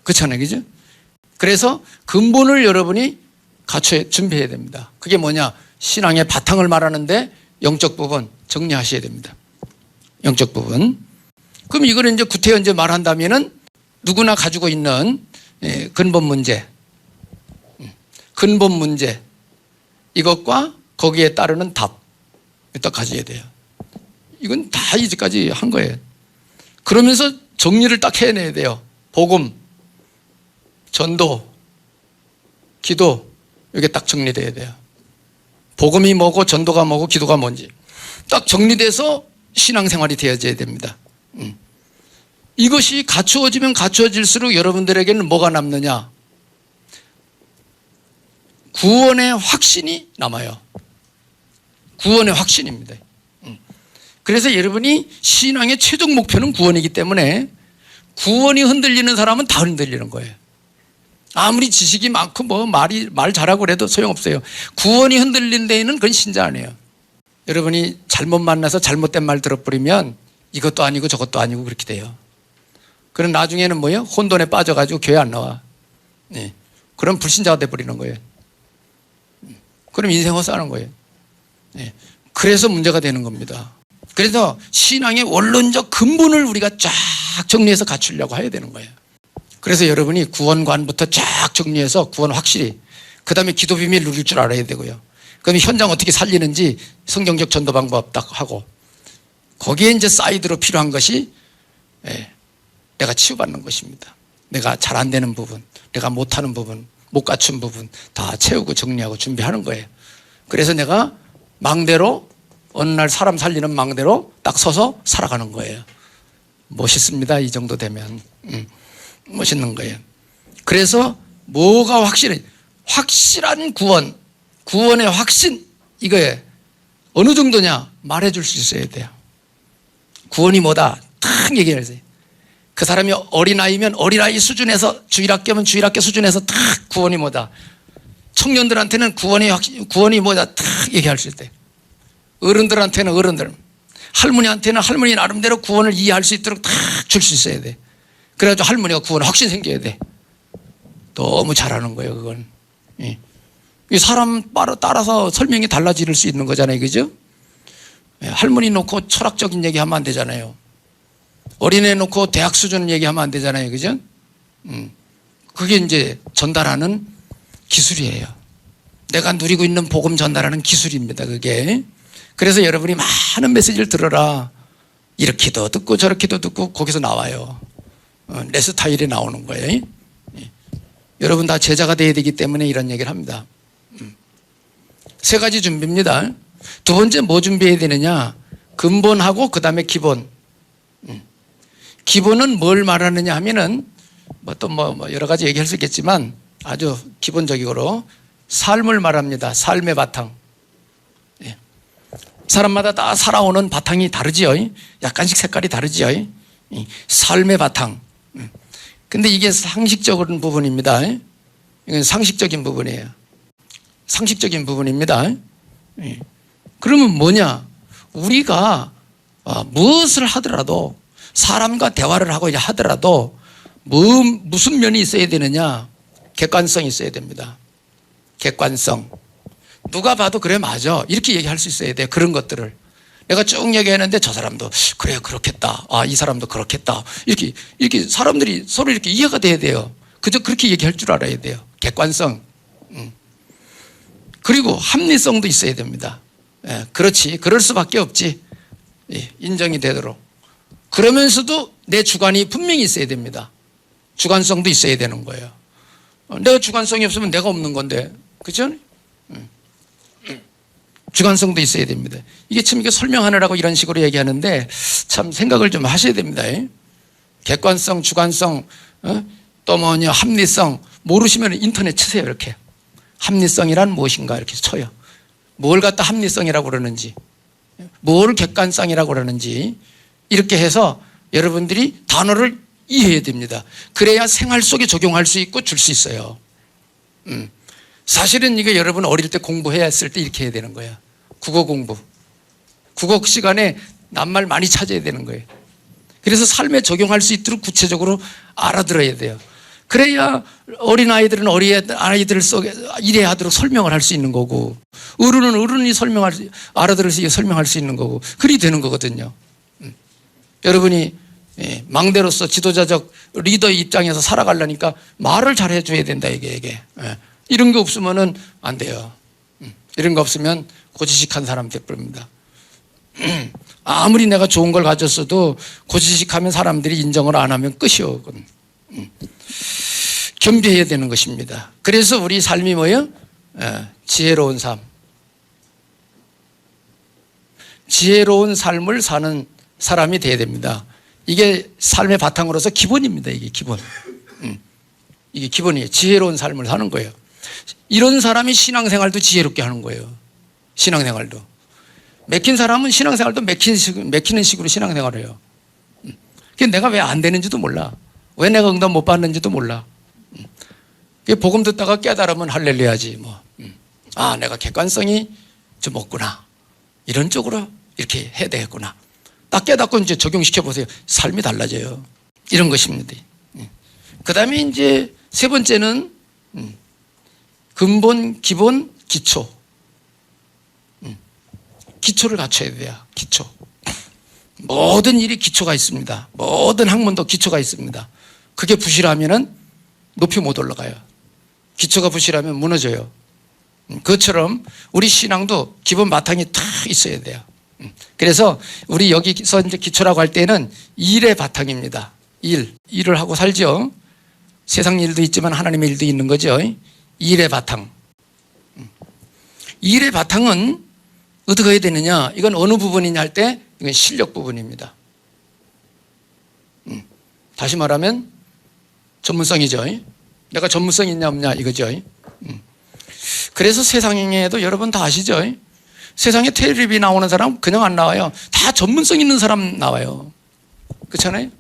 Speaker 1: 그렇잖아요. 그죠? 그래서 근본을 여러분이 갖춰 준비해야 됩니다. 그게 뭐냐? 신앙의 바탕을 말하는데 영적 부분 정리하셔야 됩니다. 영적 부분. 그럼 이거를 이제 구태여 이제 말한다면은 누구나 가지고 있는 근본 문제. 근본 문제. 이것과 거기에 따르는 답. 딱 가져야 돼요. 이건 다 이제까지 한 거예요. 그러면서 정리를 딱 해내야 돼요. 복음, 전도, 기도. 이게 딱 정리돼야 돼요. 복음이 뭐고 전도가 뭐고 기도가 뭔지 딱 정리돼서 신앙생활이 되어져야 됩니다. 이것이 갖추어지면 갖추어질수록 여러분들에게는 뭐가 남느냐? 구원의 확신이 남아요. 구원의 확신입니다. 그래서 여러분이 신앙의 최종 목표는 구원이기 때문에 구원이 흔들리는 사람은 다 흔들리는 거예요. 아무리 지식이 많고 말 잘하고 그래도 소용없어요. 구원이 흔들린 데에는 그건 신자 아니에요. 여러분이 잘못 만나서 잘못된 말 들어버리면 이것도 아니고 저것도 아니고 그렇게 돼요. 그럼 나중에는 뭐예요? 혼돈에 빠져가지고 교회 안 나와. 네. 그럼 불신자가 돼버리는 거예요. 그럼 인생 헛사는 거예요. 네. 그래서 문제가 되는 겁니다. 그래서 신앙의 원론적 근본을 우리가 쫙 정리해서 갖추려고 해야 되는 거예요. 그래서 여러분이 구원관부터 쫙 정리해서 구원 확실히, 그 다음에 기도 비밀 누릴 줄 알아야 되고요. 그다음에 현장 어떻게 살리는지 성경적 전도 방법 딱 하고, 거기에 이제 사이드로 필요한 것이 내가 치유받는 것입니다. 내가 잘 안 되는 부분, 내가 못하는 부분, 못 갖춘 부분 다 채우고 정리하고 준비하는 거예요. 그래서 내가 망대로 어느 날 사람 살리는 망대로 딱 서서 살아가는 거예요. 멋있습니다. 이 정도 되면 멋있는 거예요. 그래서 뭐가 확실해? 확실한 구원, 구원의 확신, 이거에 어느 정도냐 말해줄 수 있어야 돼요. 구원이 뭐다 딱 얘기해야지. 그 사람이 어린아이면 어린아이 수준에서, 주일학교면 주일학교 수준에서 딱 구원이 뭐다. 청년들한테는 구원이 뭐다 딱 얘기할 수 있대. 어른들한테는 어른들, 할머니한테는 할머니 나름대로 구원을 이해할 수 있도록 딱 줄 수 있어야 돼. 그래가지고 할머니가 구원 확신 생겨야 돼. 너무 잘하는 거예요, 그건. 사람 따라서 설명이 달라질 수 있는 거잖아요, 그죠? 할머니 놓고 철학적인 얘기하면 안 되잖아요. 어린애 놓고 대학 수준 얘기하면 안 되잖아요, 그죠? 그게 이제 전달하는 기술이에요. 내가 누리고 있는 복음 전달하는 기술입니다, 그게. 그래서 여러분이 많은 메시지를 들어라. 이렇게도 듣고 저렇게도 듣고 거기서 나와요. 내 스타일에 나오는 거예요. 여러분 다 제자가 돼야 되기 때문에 이런 얘기를 합니다. 세 가지 준비입니다. 두 번째 뭐 준비해야 되느냐? 근본하고 그 다음에 기본. 기본은 뭘 말하느냐 하면은 또 여러 가지 얘기할 수 있겠지만 아주 기본적으로 삶을 말합니다. 삶의 바탕. 사람마다 다 살아오는 바탕이 다르지요. 약간씩 색깔이 다르지요. 삶의 바탕. 근데 이게 상식적인 부분입니다. 이건 상식적인 부분이에요. 상식적인 부분입니다. 그러면 뭐냐? 우리가 무엇을 하더라도, 사람과 대화를 하고 하더라도 무슨 면이 있어야 되느냐? 객관성이 있어야 됩니다. 객관성. 누가 봐도 그래 맞아 이렇게 얘기할 수 있어야 돼요. 그런 것들을 내가 쭉 얘기하는데 저 사람도 그래 그렇겠다. 아, 이 사람도 그렇겠다. 이렇게 사람들이 서로 이렇게 이해가 돼야 돼요. 그저 그렇게 얘기할 줄 알아야 돼요. 객관성. 그리고 합리성도 있어야 됩니다. 예, 그렇지. 그럴 수밖에 없지. 예, 인정이 되도록. 그러면서도 내 주관이 분명히 있어야 됩니다. 주관성도 있어야 되는 거예요. 내가 주관성이 없으면 내가 없는 건데. 그렇죠? 주관성도 있어야 됩니다. 이게 참 이게 설명하느라고 이런 식으로 얘기하는데 참 생각을 좀 하셔야 됩니다. 객관성, 주관성, 또 뭐냐 합리성 모르시면 인터넷 치세요. 이렇게 합리성이란 무엇인가 이렇게 쳐요. 뭘 갖다 합리성이라고 그러는지, 뭘 객관성이라고 그러는지 이렇게 해서 여러분들이 단어를 이해해야 됩니다. 그래야 생활 속에 적용할 수 있고 줄 수 있어요. 사실은 이게 여러분 어릴 때 공부해야 했을 때 이렇게 해야 되는 거예요. 국어 공부. 국어 시간에 낱말 많이 찾아야 되는 거예요. 그래서 삶에 적용할 수 있도록 구체적으로 알아들어야 돼요. 그래야 어린아이들은 어린아이들 속에 이해하도록 설명을 할 수 있는 거고, 어른은 어른이 알아들을 수 있게 설명할 수 있는 거고, 그리 되는 거거든요. 여러분이 망대로서 지도자적 리더의 입장에서 살아가려니까 말을 잘 해줘야 된다, 이게. 이런 거 없으면은 안 돼요. 이런 거 없으면 고지식한 사람 돼버립니다. 아무리 내가 좋은 걸 가졌어도 고지식하면 사람들이 인정을 안 하면 끝이요. 겸비해야 되는 것입니다. 그래서 우리 삶이 뭐예요? 지혜로운 삶. 지혜로운 삶을 사는 사람이 돼야 됩니다. 이게 삶의 바탕으로서 기본입니다. 이게 기본. 이게 기본이에요. 지혜로운 삶을 사는 거예요. 이런 사람이 신앙생활도 지혜롭게 하는 거예요. 신앙생활도. 맥힌 사람은 신앙생활도 맥히는 식으로 신앙생활을 해요. 내가 왜 안 되는지도 몰라. 왜 내가 응답 못 받는지도 몰라. 복음 듣다가 깨달으면 할렐루야지 뭐. 아, 내가 객관성이 좀 없구나. 이런 쪽으로 이렇게 해야 되겠구나. 딱 깨닫고 이제 적용시켜 보세요. 삶이 달라져요. 이런 것입니다. 그 다음에 이제 세 번째는 근본, 기본, 기초. 기초를 갖춰야 돼요. 기초. 모든 일이 기초가 있습니다. 모든 학문도 기초가 있습니다. 그게 부실하면은 높이 못 올라가요. 기초가 부실하면 무너져요. 그것처럼 우리 신앙도 기본 바탕이 다 있어야 돼요. 그래서 우리 여기서 이제 기초라고 할 때는 일의 바탕입니다. 일을 하고 살죠. 세상 일도 있지만 하나님의 일도 있는 거죠. 일의 바탕. 일의 바탕은 어떻게 해야 되느냐? 이건 어느 부분이냐 할 때 이건 실력 부분입니다. 다시 말하면 전문성이죠. 내가 전문성이 있냐 없냐 이거죠. 그래서 세상에도 여러분 다 아시죠? 세상에 텔레비전이 나오는 사람 그냥 안 나와요. 다 전문성 있는 사람 나와요. 그렇잖아요?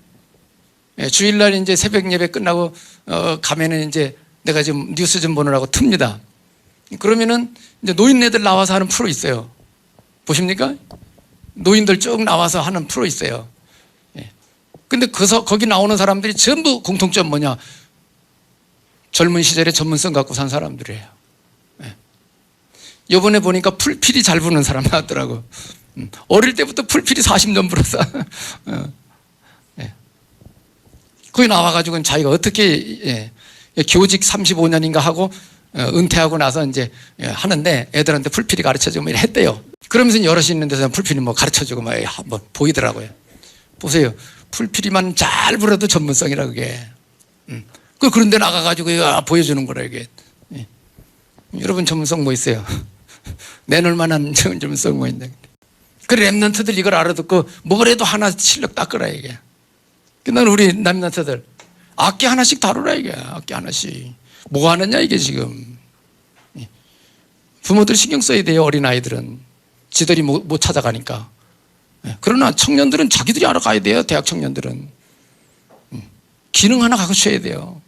Speaker 1: 주일날 이제 새벽 예배 끝나고 가면은 이제 내가 지금 뉴스 좀 보느라고 틉니다. 그러면은 이제 노인네들 나와서 하는 프로 있어요. 보십니까? 노인들 쭉 나와서 하는 프로 있어요. 근데 거기 나오는 사람들이 전부 공통점 뭐냐? 젊은 시절에 전문성 갖고 산 사람들이에요. 요번에 보니까 풀필이 잘 부는 사람 나왔더라고. 어릴 때부터 풀필이 40년 불었어. 거기 나와가지고 자기가 어떻게 교직 35년인가 하고 은퇴하고 나서 이제 하는데 애들한테 풀필이 가르쳐주고 했대요. 그러면서 여럿이 있는 데서 풀필이 뭐 가르쳐주고 막 한번 보이더라고요. 보세요. 풀필이만 잘 불어도 전문성이라 그게. 그런데 나가가지고 보여주는 거라 이게. 여러분 전문성 뭐 있어요? 내놓을 만한 전문성 뭐 있냐. 그 랩런트들 이걸 알아듣고 뭐래도 하나 실력 닦으라 이게. 그날 우리 랩런트들 악기 하나씩 다루라 이게. 악기 하나씩. 뭐 하느냐 이게 지금. 부모들 신경 써야 돼요. 어린아이들은. 지들이 못 찾아가니까. 그러나 청년들은 자기들이 알아가야 돼요. 대학 청년들은. 기능 하나 가르쳐야 돼요.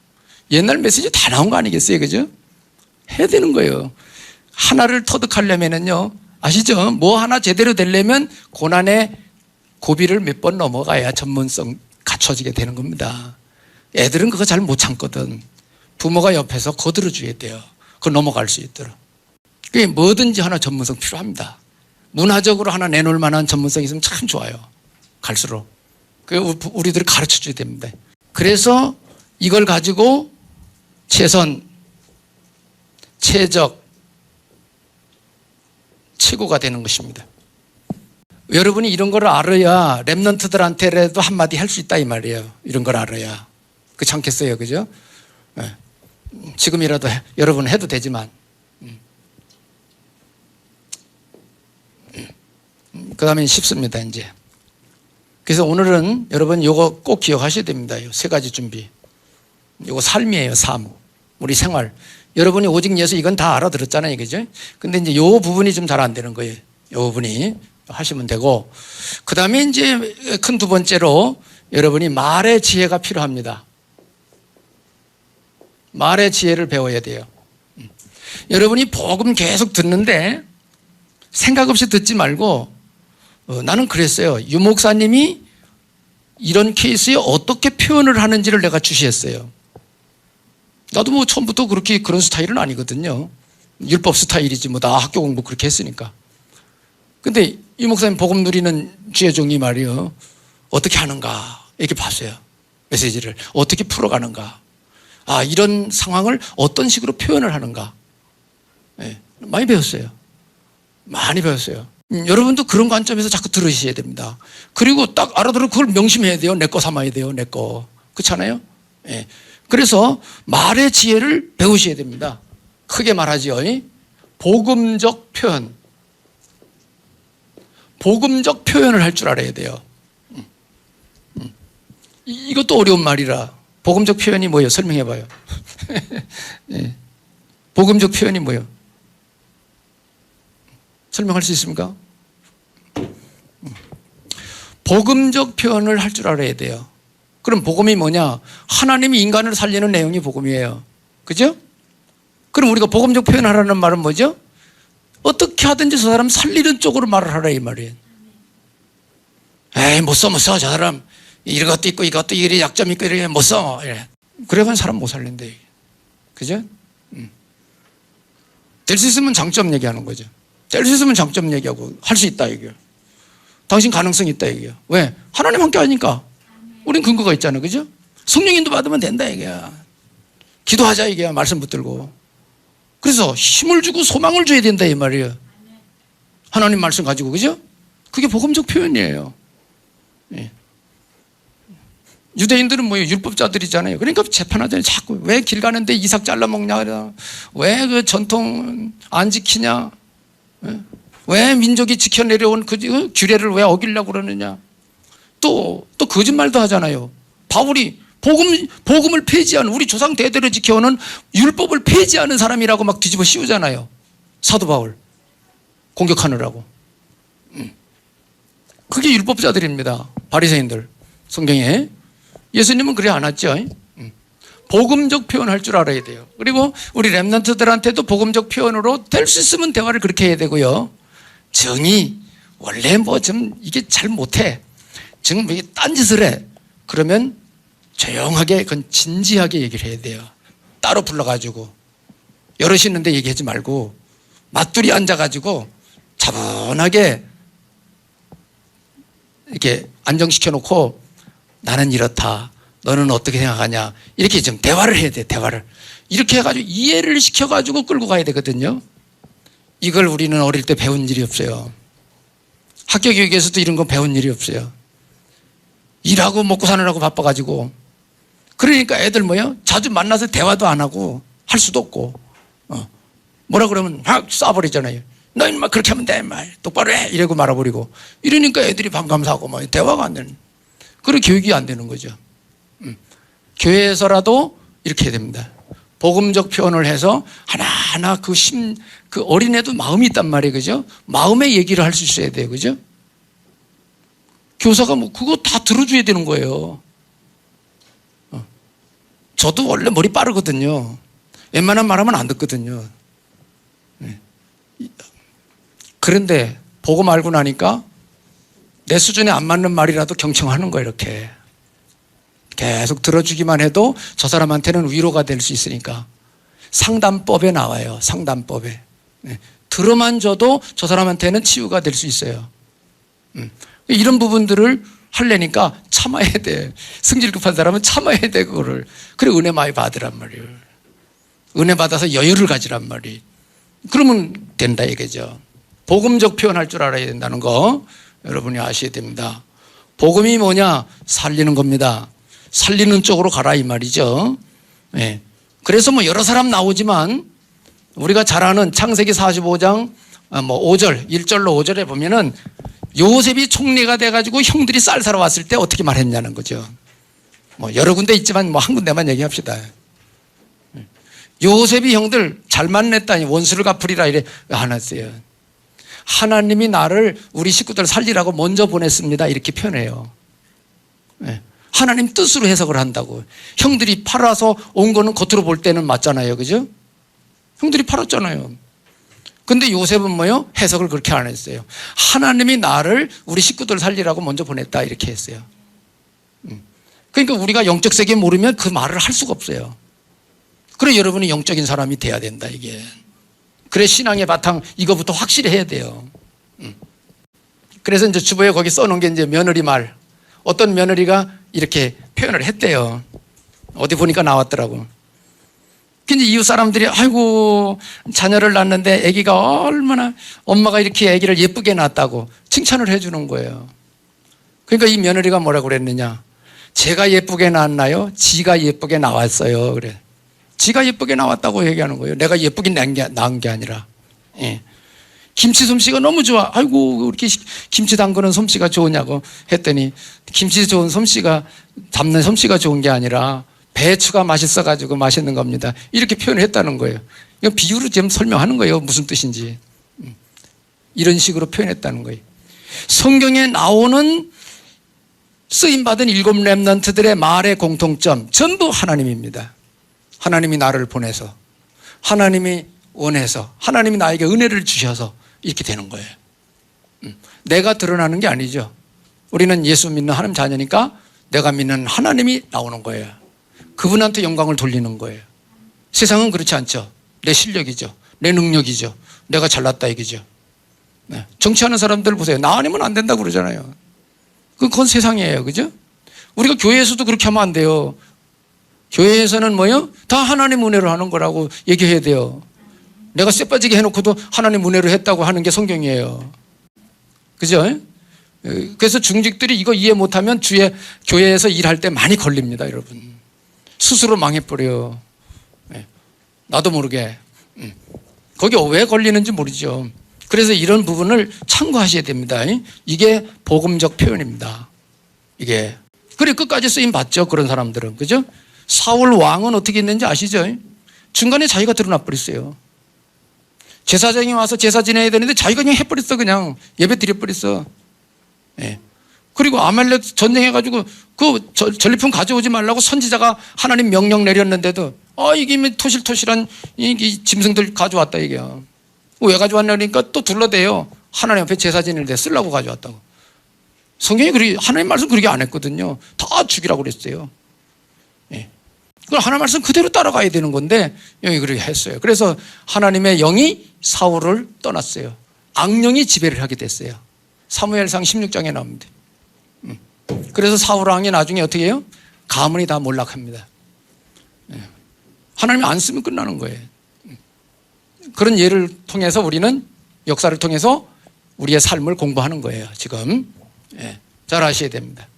Speaker 1: 옛날 메시지 다 나온 거 아니겠어요? 그죠? 해야 되는 거예요. 하나를 터득하려면은요, 아시죠? 뭐 하나 제대로 되려면 고난의 고비를 몇 번 넘어가야 전문성 갖춰지게 되는 겁니다. 애들은 그거 잘 못 참거든. 부모가 옆에서 거들어 줘야 돼요. 그거 넘어갈 수 있도록. 그게 뭐든지 하나 전문성 필요합니다. 문화적으로 하나 내놓을 만한 전문성이 있으면 참 좋아요. 갈수록. 우리들이 가르쳐 줘야 됩니다. 그래서 이걸 가지고 최선, 최적, 최고가 되는 것입니다. 여러분이 이런 걸 알아야 랩런트들한테라도 한마디 할 수 있다 이 말이에요. 이런 걸 알아야. 그렇지 않겠어요? 그죠? 네. 지금이라도 여러분 해도 되지만. 그 다음에 쉽습니다, 이제. 그래서 오늘은 여러분 요거 꼭 기억하셔야 됩니다. 요 세 가지 준비. 요거 삶이에요, 삶. 우리 생활. 여러분이 오직 예수 이건 다 알아들었잖아요, 그죠? 근데 이제 요 부분이 좀 잘 안 되는 거예요. 요 부분이 하시면 되고. 그 다음에 이제 큰 두 번째로 여러분이 말의 지혜가 필요합니다. 말의 지혜를 배워야 돼요. 여러분이 복음 계속 듣는데 생각 없이 듣지 말고 나는 그랬어요. 유 목사님이 이런 케이스에 어떻게 표현을 하는지를 내가 주시했어요. 나도 뭐 처음부터 그렇게 그런 스타일은 아니거든요. 율법 스타일이지 뭐 나 학교 공부 그렇게 했으니까. 근데 유 목사님 복음 누리는 주의 종이 말이요. 어떻게 하는가 이렇게 봤어요. 메시지를 어떻게 풀어가는가. 아, 이런 상황을 어떤 식으로 표현을 하는가. 네, 많이 배웠어요. 많이 배웠어요. 여러분도 그런 관점에서 자꾸 들으셔야 됩니다. 그리고 딱 알아들어 그걸 명심해야 돼요. 내 거 삼아야 돼요. 내 거. 그렇잖아요? 네. 그래서 말의 지혜를 배우셔야 됩니다. 크게 말하지요. 복음적 표현. 복음적 표현을 할 줄 알아야 돼요. 이것도 어려운 말이라. 복음적 표현이 뭐예요? 설명해 봐요. 네. 복음적 표현이 뭐예요? 설명할 수 있습니까? 복음적 표현을 할 줄 알아야 돼요. 그럼 복음이 뭐냐? 하나님이 인간을 살리는 내용이 복음이에요. 그죠? 그럼 우리가 복음적 표현하라는 말은 뭐죠? 어떻게 하든지 저 사람 살리는 쪽으로 말을 하라 이 말이에요. 에이 못 써 저 사람 이것도 있고 이것도 이래 약점 있고 이래 못 써. 그래가지고 사람 못 살린대. 그죠? 될 수 있으면 장점 얘기하는 거죠. 될 수 있으면 장점 얘기하고 할 수 있다 얘기해요. 당신 가능성 있다 얘기해요. 왜? 하나님 함께 하니까. 우린 근거가 있잖아요. 그죠? 성령인도 받으면 된다 얘기야. 기도하자 얘기야. 말씀 붙들고. 그래서 힘을 주고 소망을 줘야 된다 이 말이에요. 하나님 말씀 가지고. 그죠? 그게 복음적 표현이에요. 예. 유대인들은 뭐예요? 율법자들이잖아요. 그러니까 재판하더니 자꾸 왜 길 가는데 이삭 잘라먹냐? 왜 그 전통 안 지키냐? 왜 민족이 지켜내려온 그 규례를 왜 어기려고 그러느냐? 또 거짓말도 하잖아요. 바울이 복음을 폐지하는 우리 조상 대대로 지켜오는 율법을 폐지하는 사람이라고 막 뒤집어 씌우잖아요. 사도 바울 공격하느라고. 그게 율법자들입니다. 바리새인들 성경에. 예수님은 그래 안 왔죠. 복음적 표현할 줄 알아야 돼요. 그리고 우리 렘넌트들한테도 복음적 표현으로 될 수 있으면 대화를 그렇게 해야 되고요. 정의 원래 뭐 좀 이게 잘 못해. 지금 이게 딴짓을 해. 그러면 조용하게 그건 진지하게 얘기를 해야 돼요. 따로 불러가지고 여럿이 있는데 얘기하지 말고 맞둘이 앉아가지고 차분하게 이렇게 안정시켜 놓고 나는 이렇다. 너는 어떻게 생각하냐. 이렇게 좀 대화를 해야 돼. 대화를. 이렇게 해가지고 이해를 시켜가지고 끌고 가야 되거든요. 이걸 우리는 어릴 때 배운 일이 없어요. 학교 교육에서도 이런 거 배운 일이 없어요. 일하고 먹고 사느라고 바빠가지고. 그러니까 애들 뭐요? 자주 만나서 대화도 안 하고 할 수도 없고. 뭐라 그러면 확 쏴버리잖아요. 너 인마 그렇게 하면 돼. 인마. 똑바로 해. 이러고 말아버리고. 이러니까 애들이 반감사하고 뭐 대화가 안 되는. 그런 교육이 안 되는 거죠. 교회에서라도 이렇게 해야 됩니다. 복음적 표현을 해서 하나하나 그 어린애도 마음이 있단 말이에요. 그죠? 마음의 얘기를 할 수 있어야 돼요. 그죠? 교사가 뭐 그거 다 들어줘야 되는 거예요. 저도 원래 머리 빠르거든요. 웬만한 말하면 안 듣거든요. 그런데 복음 알고 나니까 내 수준에 안 맞는 말이라도 경청하는 거예요. 이렇게 계속 들어주기만 해도 저 사람한테는 위로가 될 수 있으니까. 상담법에 나와요. 상담법에. 들어만 줘도 저 사람한테는 치유가 될 수 있어요. 이런 부분들을 하려니까 참아야 돼. 성질 급한 사람은 참아야 돼, 그거를. 그래, 은혜 많이 받으란 말이에요. 은혜 받아서 여유를 가지란 말이. 그러면 된다 이거죠. 복음적 표현할 줄 알아야 된다는 거 여러분이 아셔야 됩니다. 복음이 뭐냐? 살리는 겁니다. 살리는 쪽으로 가라 이 말이죠. 네. 그래서 뭐 여러 사람 나오지만 우리가 잘 아는 창세기 45장 5절, 1절로 5절에 보면은 요셉이 총리가 돼가지고 형들이 쌀 사러 왔을 때 어떻게 말했냐는 거죠. 뭐 여러 군데 있지만 뭐 한 군데만 얘기합시다. 요셉이 형들 잘만 냈다니 원수를 갚으리라 이래 안 했어요. 하나님이 나를 우리 식구들 살리라고 먼저 보냈습니다. 이렇게 표현해요. 하나님 뜻으로 해석을 한다고. 형들이 팔아서 온 거는 겉으로 볼 때는 맞잖아요. 그죠? 형들이 팔았잖아요. 근데 요셉은 뭐요? 해석을 그렇게 안 했어요. 하나님이 나를 우리 식구들 살리라고 먼저 보냈다 이렇게 했어요. 그러니까 우리가 영적 세계 모르면 그 말을 할 수가 없어요. 그래 여러분이 영적인 사람이 돼야 된다 이게. 그래 신앙의 바탕 이거부터 확실히 해야 돼요. 그래서 이제 주보에 거기 써놓은 게 이제 며느리 말. 어떤 며느리가 이렇게 표현을 했대요. 어디 보니까 나왔더라고. 근데 이웃 사람들이 아이고 자녀를 낳았는데 아기가 얼마나 엄마가 이렇게 아기를 예쁘게 낳았다고 칭찬을 해주는 거예요. 그러니까 이 며느리가 뭐라고 그랬느냐? 제가 예쁘게 낳았나요? 지가 예쁘게 나왔어요. 그래. 지가 예쁘게 나왔다고 얘기하는 거예요. 내가 예쁘게 낳은 게 아니라. 예. 김치 솜씨가 너무 좋아. 아이고 이렇게 김치 담그는 솜씨가 좋으냐고 했더니 김치 좋은 솜씨가 담는 솜씨가 좋은 게 아니라 배추가 맛있어가지고 맛있는 겁니다. 이렇게 표현을 했다는 거예요. 이거 비유로 지금 설명하는 거예요. 무슨 뜻인지. 이런 식으로 표현했다는 거예요. 성경에 나오는 쓰임받은 7 렘넌트들의 말의 공통점 전부 하나님입니다. 하나님이 나를 보내서 하나님이 원해서 하나님이 나에게 은혜를 주셔서 이렇게 되는 거예요. 내가 드러나는 게 아니죠. 우리는 예수 믿는 하나님 자녀니까 내가 믿는 하나님이 나오는 거예요. 그분한테 영광을 돌리는 거예요. 세상은 그렇지 않죠. 내 실력이죠. 내 능력이죠. 내가 잘났다 이거죠. 네. 정치하는 사람들 보세요. 나 아니면 안 된다고 그러잖아요. 그건 세상이에요. 그죠? 우리가 교회에서도 그렇게 하면 안 돼요. 교회에서는 뭐요? 다 하나님 은혜로 하는 거라고 얘기해야 돼요. 내가 쎄빠지게 해놓고도 하나님 은혜로 했다고 하는 게 성경이에요. 그죠? 그래서 중직들이 이거 이해 못하면 주에 교회에서 일할 때 많이 걸립니다, 여러분. 스스로 망해버려요. 나도 모르게. 거기 왜 걸리는지 모르죠. 그래서 이런 부분을 참고하셔야 됩니다. 이게 복음적 표현입니다. 이게. 그래 끝까지 쓰임 받죠, 그런 사람들은. 그죠? 사울 왕은 어떻게 했는지 아시죠? 중간에 자기가 드러나 버렸어요. 제사장이 와서 제사 지내야 되는데 자기가 그냥 해버렸어. 그냥 예배 드려버렸어. 예. 그리고 아말렉 전쟁해가지고 그 전리품 가져오지 말라고 선지자가 하나님 명령 내렸는데도 이게 토실토실한 이 짐승들 가져왔다 이게요. 왜 가져왔냐니까 또 둘러대요. 하나님 앞에 제사 지낼 때 쓰려고 가져왔다고. 성경이 그렇게 하나님 말씀 그렇게 안 했거든요. 다 죽이라고 그랬어요. 예. 그걸 하나님 말씀 그대로 따라가야 되는 건데 여기 그렇게 했어요. 그래서 하나님의 영이 사울을 떠났어요. 악령이 지배를 하게 됐어요. 사무엘상 16장에 나옵니다. 그래서 사울 왕이 나중에 어떻게 해요? 가문이 다 몰락합니다. 하나님이 안 쓰면 끝나는 거예요. 그런 예를 통해서 우리는 역사를 통해서 우리의 삶을 공부하는 거예요. 지금 잘 아셔야 됩니다.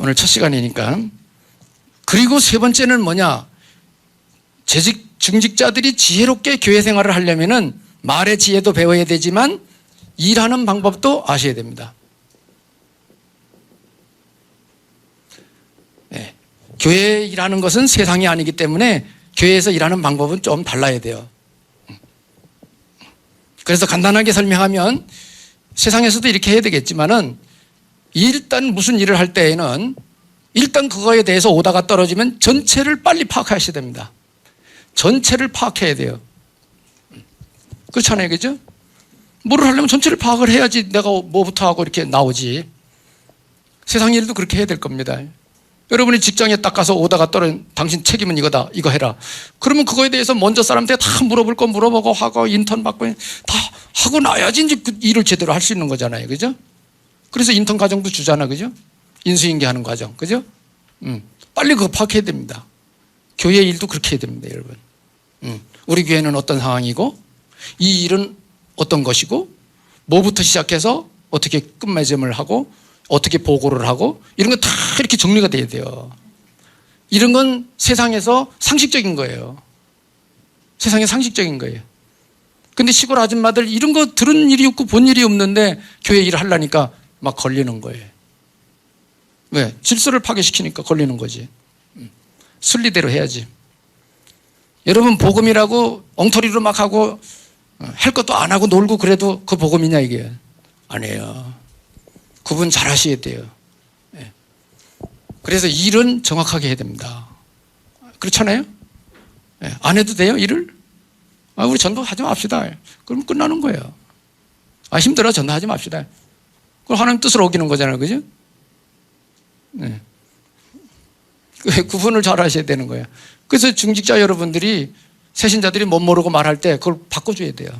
Speaker 1: 오늘 첫 시간이니까. 그리고 세 번째는 뭐냐? 중직자들이 지혜롭게 교회 생활을 하려면은 말의 지혜도 배워야 되지만 일하는 방법도 아셔야 됩니다. 교회 일하는 것은 세상이 아니기 때문에 교회에서 일하는 방법은 좀 달라야 돼요. 그래서 간단하게 설명하면 세상에서도 이렇게 해야 되겠지만은 일단 무슨 일을 할 때에는 일단 그거에 대해서 오다가 떨어지면 전체를 빨리 파악하셔야 됩니다. 전체를 파악해야 돼요. 그렇잖아요. 그죠? 뭐를 하려면 전체를 파악을 해야지 내가 뭐부터 하고 이렇게 나오지. 세상 일도 그렇게 해야 될 겁니다. 여러분이 직장에 딱 가서 오다가 떨어진 당신 책임은 이거다. 이거 해라. 그러면 그거에 대해서 먼저 사람한테 다 물어볼 거 물어보고 하고 인턴 받고 다 하고 나야지 이제 그 일을 제대로 할 수 있는 거잖아요. 그죠? 그래서 인턴 과정도 주잖아. 그죠? 인수인계하는 과정. 그죠? 빨리 그거 파악해야 됩니다. 교회 일도 그렇게 해야 됩니다, 여러분. 우리 교회는 어떤 상황이고 이 일은 어떤 것이고 뭐부터 시작해서 어떻게 끝맺음을 하고 어떻게 보고를 하고 이런 거 다 이렇게 정리가 돼야 돼요. 이런 건 세상에서 상식적인 거예요. 세상에 상식적인 거예요. 근데 시골 아줌마들 이런 거 들은 일이 없고 본 일이 없는데 교회 일을 하려니까 막 걸리는 거예요. 왜? 질서를 파괴시키니까 걸리는 거지. 순리대로 해야지. 여러분 복음이라고 엉터리로 막 하고 할 것도 안 하고 놀고 그래도 그 복음이냐 이게? 아니에요. 구분 잘 하셔야 돼요. 그래서 일은 정확하게 해야 됩니다. 그렇잖아요? 안 해도 돼요, 일을? 우리 전도하지 맙시다. 그럼 끝나는 거예요. 힘들어, 전도하지 맙시다. 그럼 하나님 뜻을 어기는 거잖아요, 그죠? 네. 구분을 잘 하셔야 되는 거예요. 그래서 중직자 여러분들이, 세신자들이 못 모르고 말할 때 그걸 바꿔줘야 돼요.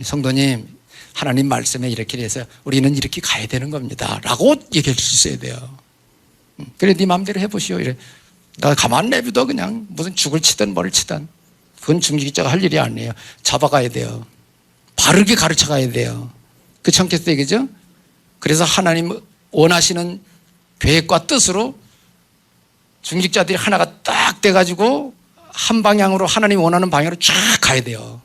Speaker 1: 성도님, 하나님 말씀에 이렇게 해서 우리는 이렇게 가야 되는 겁니다. 라고 얘기할 수 있어야 돼요. 그래, 네 마음대로 해보시오. 이래. 나 가만 내비둬, 그냥. 무슨 죽을 치든 뭘 치든. 그건 중직자가 할 일이 아니에요. 잡아가야 돼요. 바르게 가르쳐 가야 돼요. 그렇지 않겠어요, 그죠? 그래서 하나님 원하시는 계획과 뜻으로 중직자들이 하나가 딱 돼가지고 한 방향으로 하나님 원하는 방향으로 쫙 가야 돼요.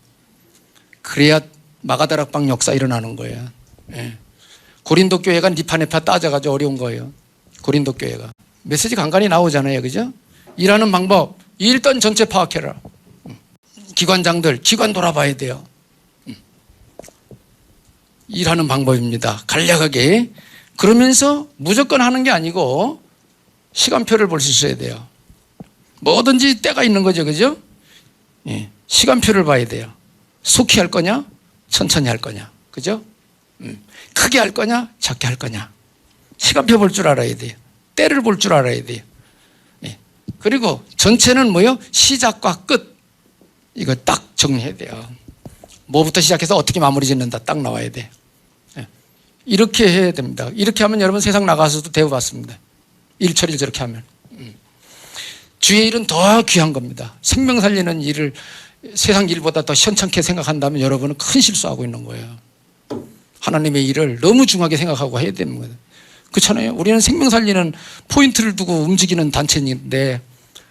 Speaker 1: 그래야 마가다락방 역사 일어나는 거예요. 예. 고린도 교회가 니파네파 따져가지고 어려운 거예요. 고린도 교회가. 메시지 간간히 나오잖아요. 그죠? 일하는 방법. 일단 전체 파악해라. 기관장들, 기관 돌아봐야 돼요. 일하는 방법입니다. 간략하게. 그러면서 무조건 하는 게 아니고 시간표를 볼 수 있어야 돼요. 뭐든지 때가 있는 거죠. 그죠? 예. 시간표를 봐야 돼요. 속히 할 거냐? 천천히 할 거냐? 그죠? 크게 할 거냐? 작게 할 거냐? 시간표 볼 줄 알아야 돼요. 때를 볼 줄 알아야 돼요. 예. 그리고 전체는 뭐요? 시작과 끝. 이거 딱 정리해야 돼요. 뭐부터 시작해서 어떻게 마무리 짓는다 딱 나와야 돼. 예. 이렇게 해야 됩니다. 이렇게 하면 여러분 세상 나가서도 대우받습니다. 일 처리를 저렇게 하면. 주의 일은 더 귀한 겁니다. 생명 살리는 일을 세상 일보다 더 현찮게 생각한다면 여러분은 큰 실수하고 있는 거예요. 하나님의 일을 너무 중하게 생각하고 해야 되는 거예요. 그렇잖아요. 우리는 생명 살리는 포인트를 두고 움직이는 단체인데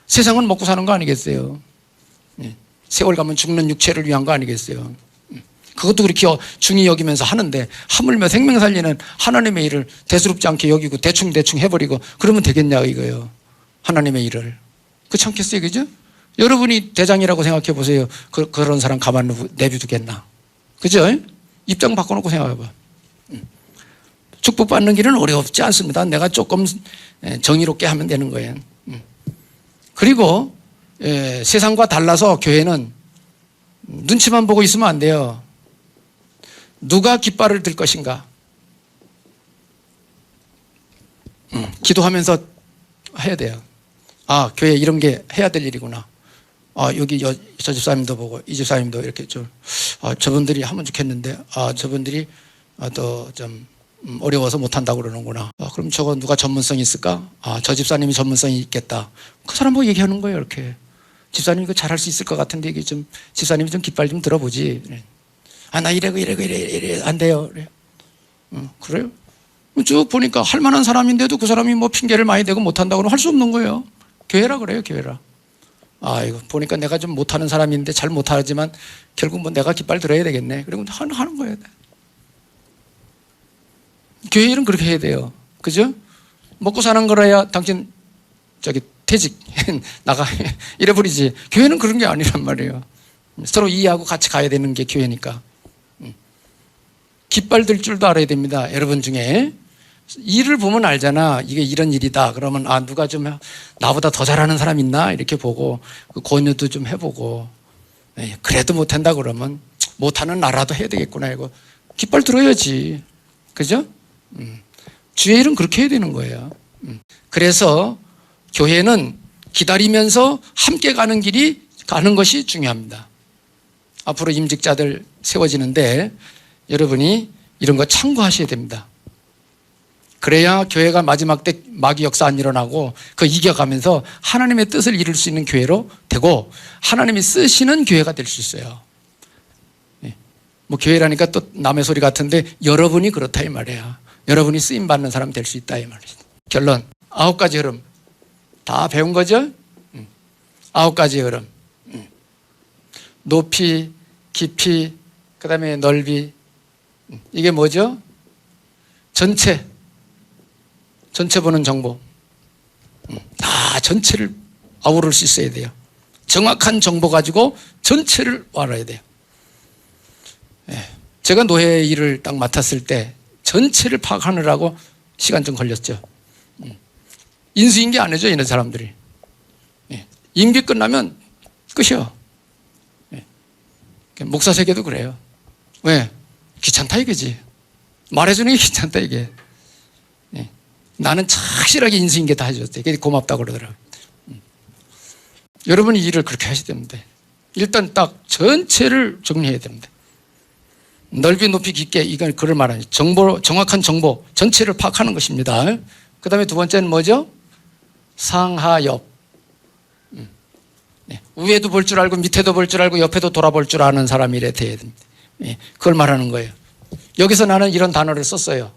Speaker 1: 세상은 먹고 사는 거 아니겠어요? 세월 가면 죽는 육체를 위한 거 아니겠어요? 그것도 그렇게 중히 여기면서 하는데 하물며 생명 살리는 하나님의 일을 대수롭지 않게 여기고 대충 해버리고 그러면 되겠냐 이거예요. 하나님의 일을. 그렇지 않겠어요? 그죠? 여러분이 대장이라고 생각해 보세요. 그런 사람 가만 내비두겠나? 그죠? 입장 바꿔놓고 생각해봐. 축복받는 길은 어렵지 않습니다. 내가 조금 정의롭게 하면 되는 거예요. 그리고 세상과 달라서 교회는 눈치만 보고 있으면 안 돼요. 누가 깃발을 들 것인가? 기도하면서 해야 돼요. 교회 이런 게 해야 될 일이구나. 여기 저 집사님도 보고 이 집사님도 이렇게 좀 저분들이 하면 좋겠는데 저분들이 또 좀 어려워서 못한다고 그러는구나. 그럼 저거 누가 전문성이 있을까? 저 집사님이 전문성이 있겠다. 그 사람 보고 얘기하는 거예요. 이렇게 집사님 이거 잘할 수 있을 것 같은데 이게 좀 집사님이 좀 깃발 좀 들어보지. 나 이래 안 돼요. 그래요? 쭉 보니까 할 만한 사람인데도 그 사람이 뭐 핑계를 많이 대고 못한다고 할 수 없는 거예요. 교회라 그래요. 교회라. 이거 보니까 내가 좀 못하는 사람인데 잘 못하지만 결국 뭐 내가 깃발 들어야 되겠네. 그리고 하는 거예요. 교회 일은 그렇게 해야 돼요. 그죠? 먹고 사는 거라야 당신 퇴직 나가 이래버리지. 교회는 그런 게 아니란 말이에요. 서로 이해하고 같이 가야 되는 게 교회니까. 깃발 들 줄도 알아야 됩니다. 여러분 중에 일을 보면 알잖아. 이게 이런 일이다. 그러면 누가 좀 나보다 더 잘하는 사람 있나? 이렇게 보고 권유도 좀 해보고 그래도 못한다 그러면 못하는 나라도 해야 되겠구나. 이거 깃발 들어야지. 그죠? 주의 일은 그렇게 해야 되는 거예요. 그래서 교회는 기다리면서 함께 가는 길이 가는 것이 중요합니다. 앞으로 임직자들 세워지는데 여러분이 이런 거 참고하셔야 됩니다. 그래야 교회가 마지막 때 마귀 역사 안 일어나고 그 이겨가면서 하나님의 뜻을 이룰 수 있는 교회로 되고 하나님이 쓰시는 교회가 될 수 있어요. 뭐 교회라니까 또 남의 소리 같은데 여러분이 그렇다 이 말이야. 여러분이 쓰임 받는 사람 될 수 있다 이 말이야. 결론 9가지 흐름 다 배운 거죠? 9가지 흐름. 높이, 깊이, 그 다음에 넓이. 이게 뭐죠? 전체 보는 정보. 다 전체를 아우를 수 있어야 돼요. 정확한 정보 가지고 전체를 알아야 돼요. 제가 노예 일을 딱 맡았을 때 전체를 파악하느라고 시간 좀 걸렸죠. 인수인계 안 해줘 이런 사람들이. 임기 끝나면 끝이요. 목사 세계도 그래요. 왜? 귀찮다 이거지. 말해주는 게 귀찮다 이게. 나는 착실하게 인수인계 다 해줬대. 고맙다고 그러더라고요. 여러분이 일을 그렇게 하셔야 됩니다. 일단 딱 전체를 정리해야 됩니다. 넓이 높이 깊게 이건 그걸 말하는 정확한 정보 전체를 파악하는 것입니다. 그 다음에 두 번째는 뭐죠? 상하엽. 위에도 볼 줄 알고 밑에도 볼 줄 알고 옆에도 돌아볼 줄 아는 사람이래 돼야 됩니다. 그걸 말하는 거예요. 여기서 나는 이런 단어를 썼어요.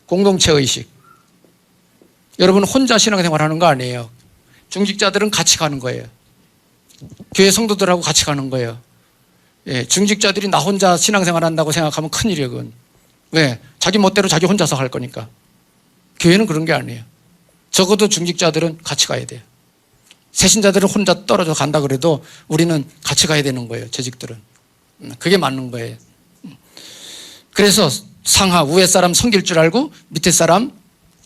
Speaker 1: 공동체 의식. 여러분 혼자 신앙생활하는 거 아니에요. 중직자들은 같이 가는 거예요. 교회 성도들하고 같이 가는 거예요. 중직자들이 나 혼자 신앙생활 한다고 생각하면 큰일이에요. 그건. 왜? 자기 멋대로 자기 혼자서 할 거니까. 교회는 그런 게 아니에요. 적어도 중직자들은 같이 가야 돼요. 새신자들은 혼자 떨어져 간다 그래도 우리는 같이 가야 되는 거예요. 재직들은. 그게 맞는 거예요. 그래서 상하 위에 사람 섬길 줄 알고 밑에 사람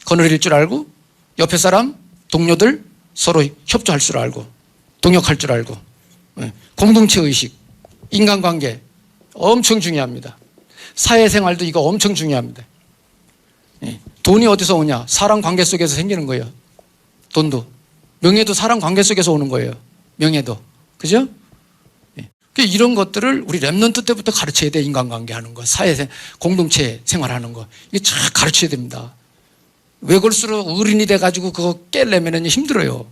Speaker 1: 거느릴 줄 알고 옆에 사람 동료들 서로 협조할 줄 알고 동역할 줄 알고 공동체 의식 인간관계 엄청 중요합니다. 사회생활도 이거 엄청 중요합니다. 돈이 어디서 오냐? 사람 관계 속에서 생기는 거예요. 돈도. 명예도 사람 관계 속에서 오는 거예요. 명예도. 그죠? 이런 것들을 우리 랩넌트 때부터 가르쳐야 돼. 인간관계 하는 거, 사회, 공동체 생활하는 거. 이게 쫙 가르쳐야 됩니다. 왜 그럴수록 어른이 돼가지고 그거 깨려면 힘들어요.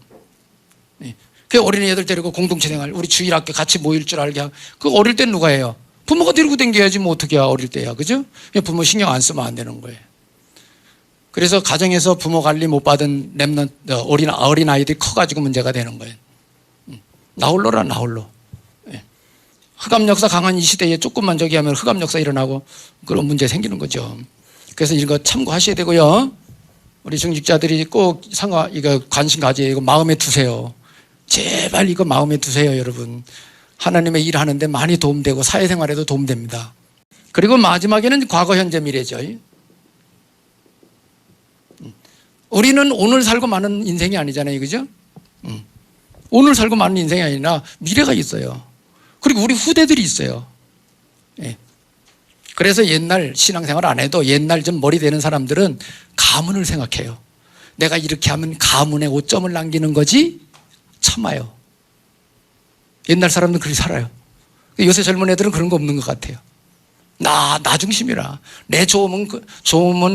Speaker 1: 그 어린이 애들 데리고 공동체 생활, 우리 주일학교 같이 모일 줄 알게 하고, 그 어릴 땐 누가 해요? 부모가 데리고 댕겨야지 뭐 어떻게 해야 어릴 때야. 그죠? 부모 신경 안 쓰면 안 되는 거예요. 그래서 가정에서 부모 관리 못 받은 랩넌트, 어린 아이들이 커가지고 문제가 되는 거예요. 나 홀로라, 나 홀로. 흑암 역사 강한 이 시대에 조금만 저기 하면 흑암 역사 일어나고 그런 문제 생기는 거죠. 그래서 이거 참고하셔야 되고요. 우리 중직자들이 꼭 이거 관심 가져야 이거 마음에 두세요. 제발 이거 마음에 두세요, 여러분. 하나님의 일 하는데 많이 도움되고 사회생활에도 도움됩니다. 그리고 마지막에는 과거, 현재, 미래죠. 우리는 오늘 살고 마는 인생이 아니잖아요. 그죠? 오늘 살고 마는 인생이 아니라 미래가 있어요. 그리고 우리 후대들이 있어요. 그래서 옛날 신앙생활 안 해도 옛날 좀 머리 되는 사람들은 가문을 생각해요. 내가 이렇게 하면 가문에 오점을 남기는 거지 참아요. 옛날 사람들은 그렇게 살아요. 요새 젊은 애들은 그런 거 없는 것 같아요. 나 중심이라. 내 좋으면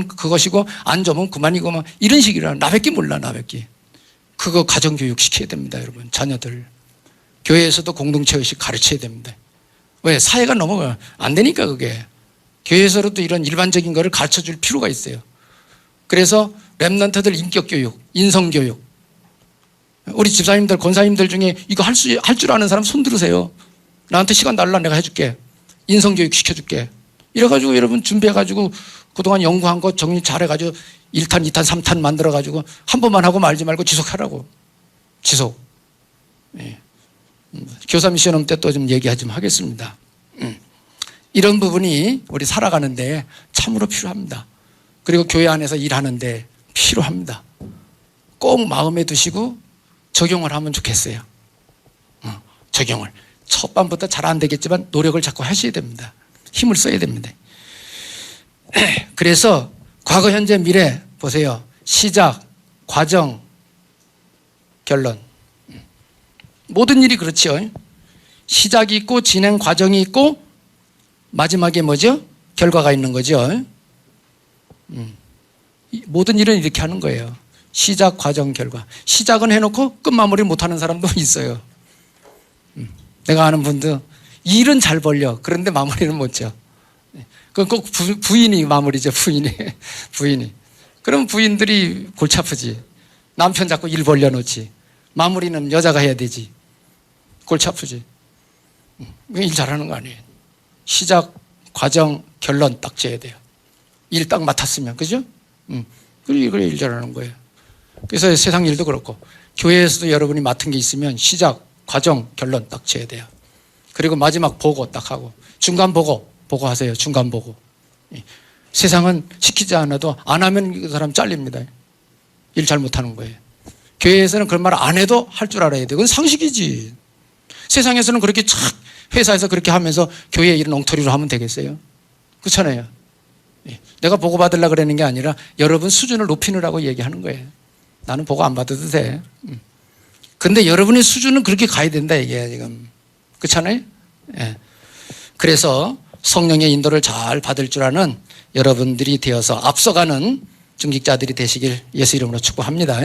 Speaker 1: 그것이고 안 좋으면 그만이고 막 이런 식이라. 나밖에 몰라, 나밖에. 그거 가정교육 시켜야 됩니다, 여러분. 자녀들. 교회에서도 공동체의식 가르쳐야 됩니다. 왜? 사회가 너무 안 되니까 그게. 교회에서도 이런 일반적인 거를 가르쳐 줄 필요가 있어요. 그래서 랩런트들 인격교육, 인성교육. 우리 집사님들, 권사님들 중에 이거 할 줄 아는 사람 손 들으세요. 나한테 시간 달라, 내가 해줄게. 인성교육 시켜줄게. 이래가지고 여러분 준비해가지고 그동안 연구한 거 정리 잘해가지고 1탄, 2탄, 3탄 만들어가지고 한 번만 하고 말지 말고 지속하라고. 지속. 교사 미션홈 때 또 좀 얘기 좀 하겠습니다. 이런 부분이 우리 살아가는데 참으로 필요합니다. 그리고 교회 안에서 일하는데 필요합니다. 꼭 마음에 두시고 적용을 하면 좋겠어요. 적용을. 첫 밤부터 잘 안 되겠지만 노력을 자꾸 하셔야 됩니다. 힘을 써야 됩니다. 그래서 과거, 현재, 미래 보세요. 시작, 과정, 결론. 모든 일이 그렇죠. 시작이 있고 진행 과정이 있고 마지막에 뭐죠? 결과가 있는 거죠. 모든 일은 이렇게 하는 거예요. 시작, 과정, 결과. 시작은 해놓고 끝마무리 못하는 사람도 있어요. 내가 아는 분도 일은 잘 벌려. 그런데 마무리는 못 져. 그건 꼭 부인이 마무리죠. 부인이. 그럼 부인들이 골치 아프지. 남편 자꾸 일 벌려놓지. 마무리는 여자가 해야 되지. 골치 아프지. 일 잘하는 거 아니에요. 시작, 과정, 결론 딱 져야 돼요. 일 딱 맡았으면, 그죠? 그래 일 잘하는 거예요. 그래서 세상 일도 그렇고 교회에서도 여러분이 맡은 게 있으면 시작, 과정, 결론 딱 져야 돼요. 그리고 마지막 보고 딱 하고 중간 보고하세요. 중간 보고. 세상은 시키지 않아도 안 하면 그 사람 잘립니다. 일 잘못하는 거예요. 교회에서는 그런 말 안 해도 할 줄 알아야 돼요. 그건 상식이지. 세상에서는 그렇게 착 회사에서 그렇게 하면서 교회에 이런 엉터리로 하면 되겠어요? 그렇잖아요. 내가 보고 받으려고 그러는 게 아니라 여러분 수준을 높이느라고 얘기하는 거예요. 나는 보고 안 받아도 돼. 근데 여러분의 수준은 그렇게 가야 된다 이게 지금. 그렇잖아요? 예. 그래서 성령의 인도를 잘 받을 줄 아는 여러분들이 되어서 앞서가는 중직자들이 되시길 예수 이름으로 축복합니다.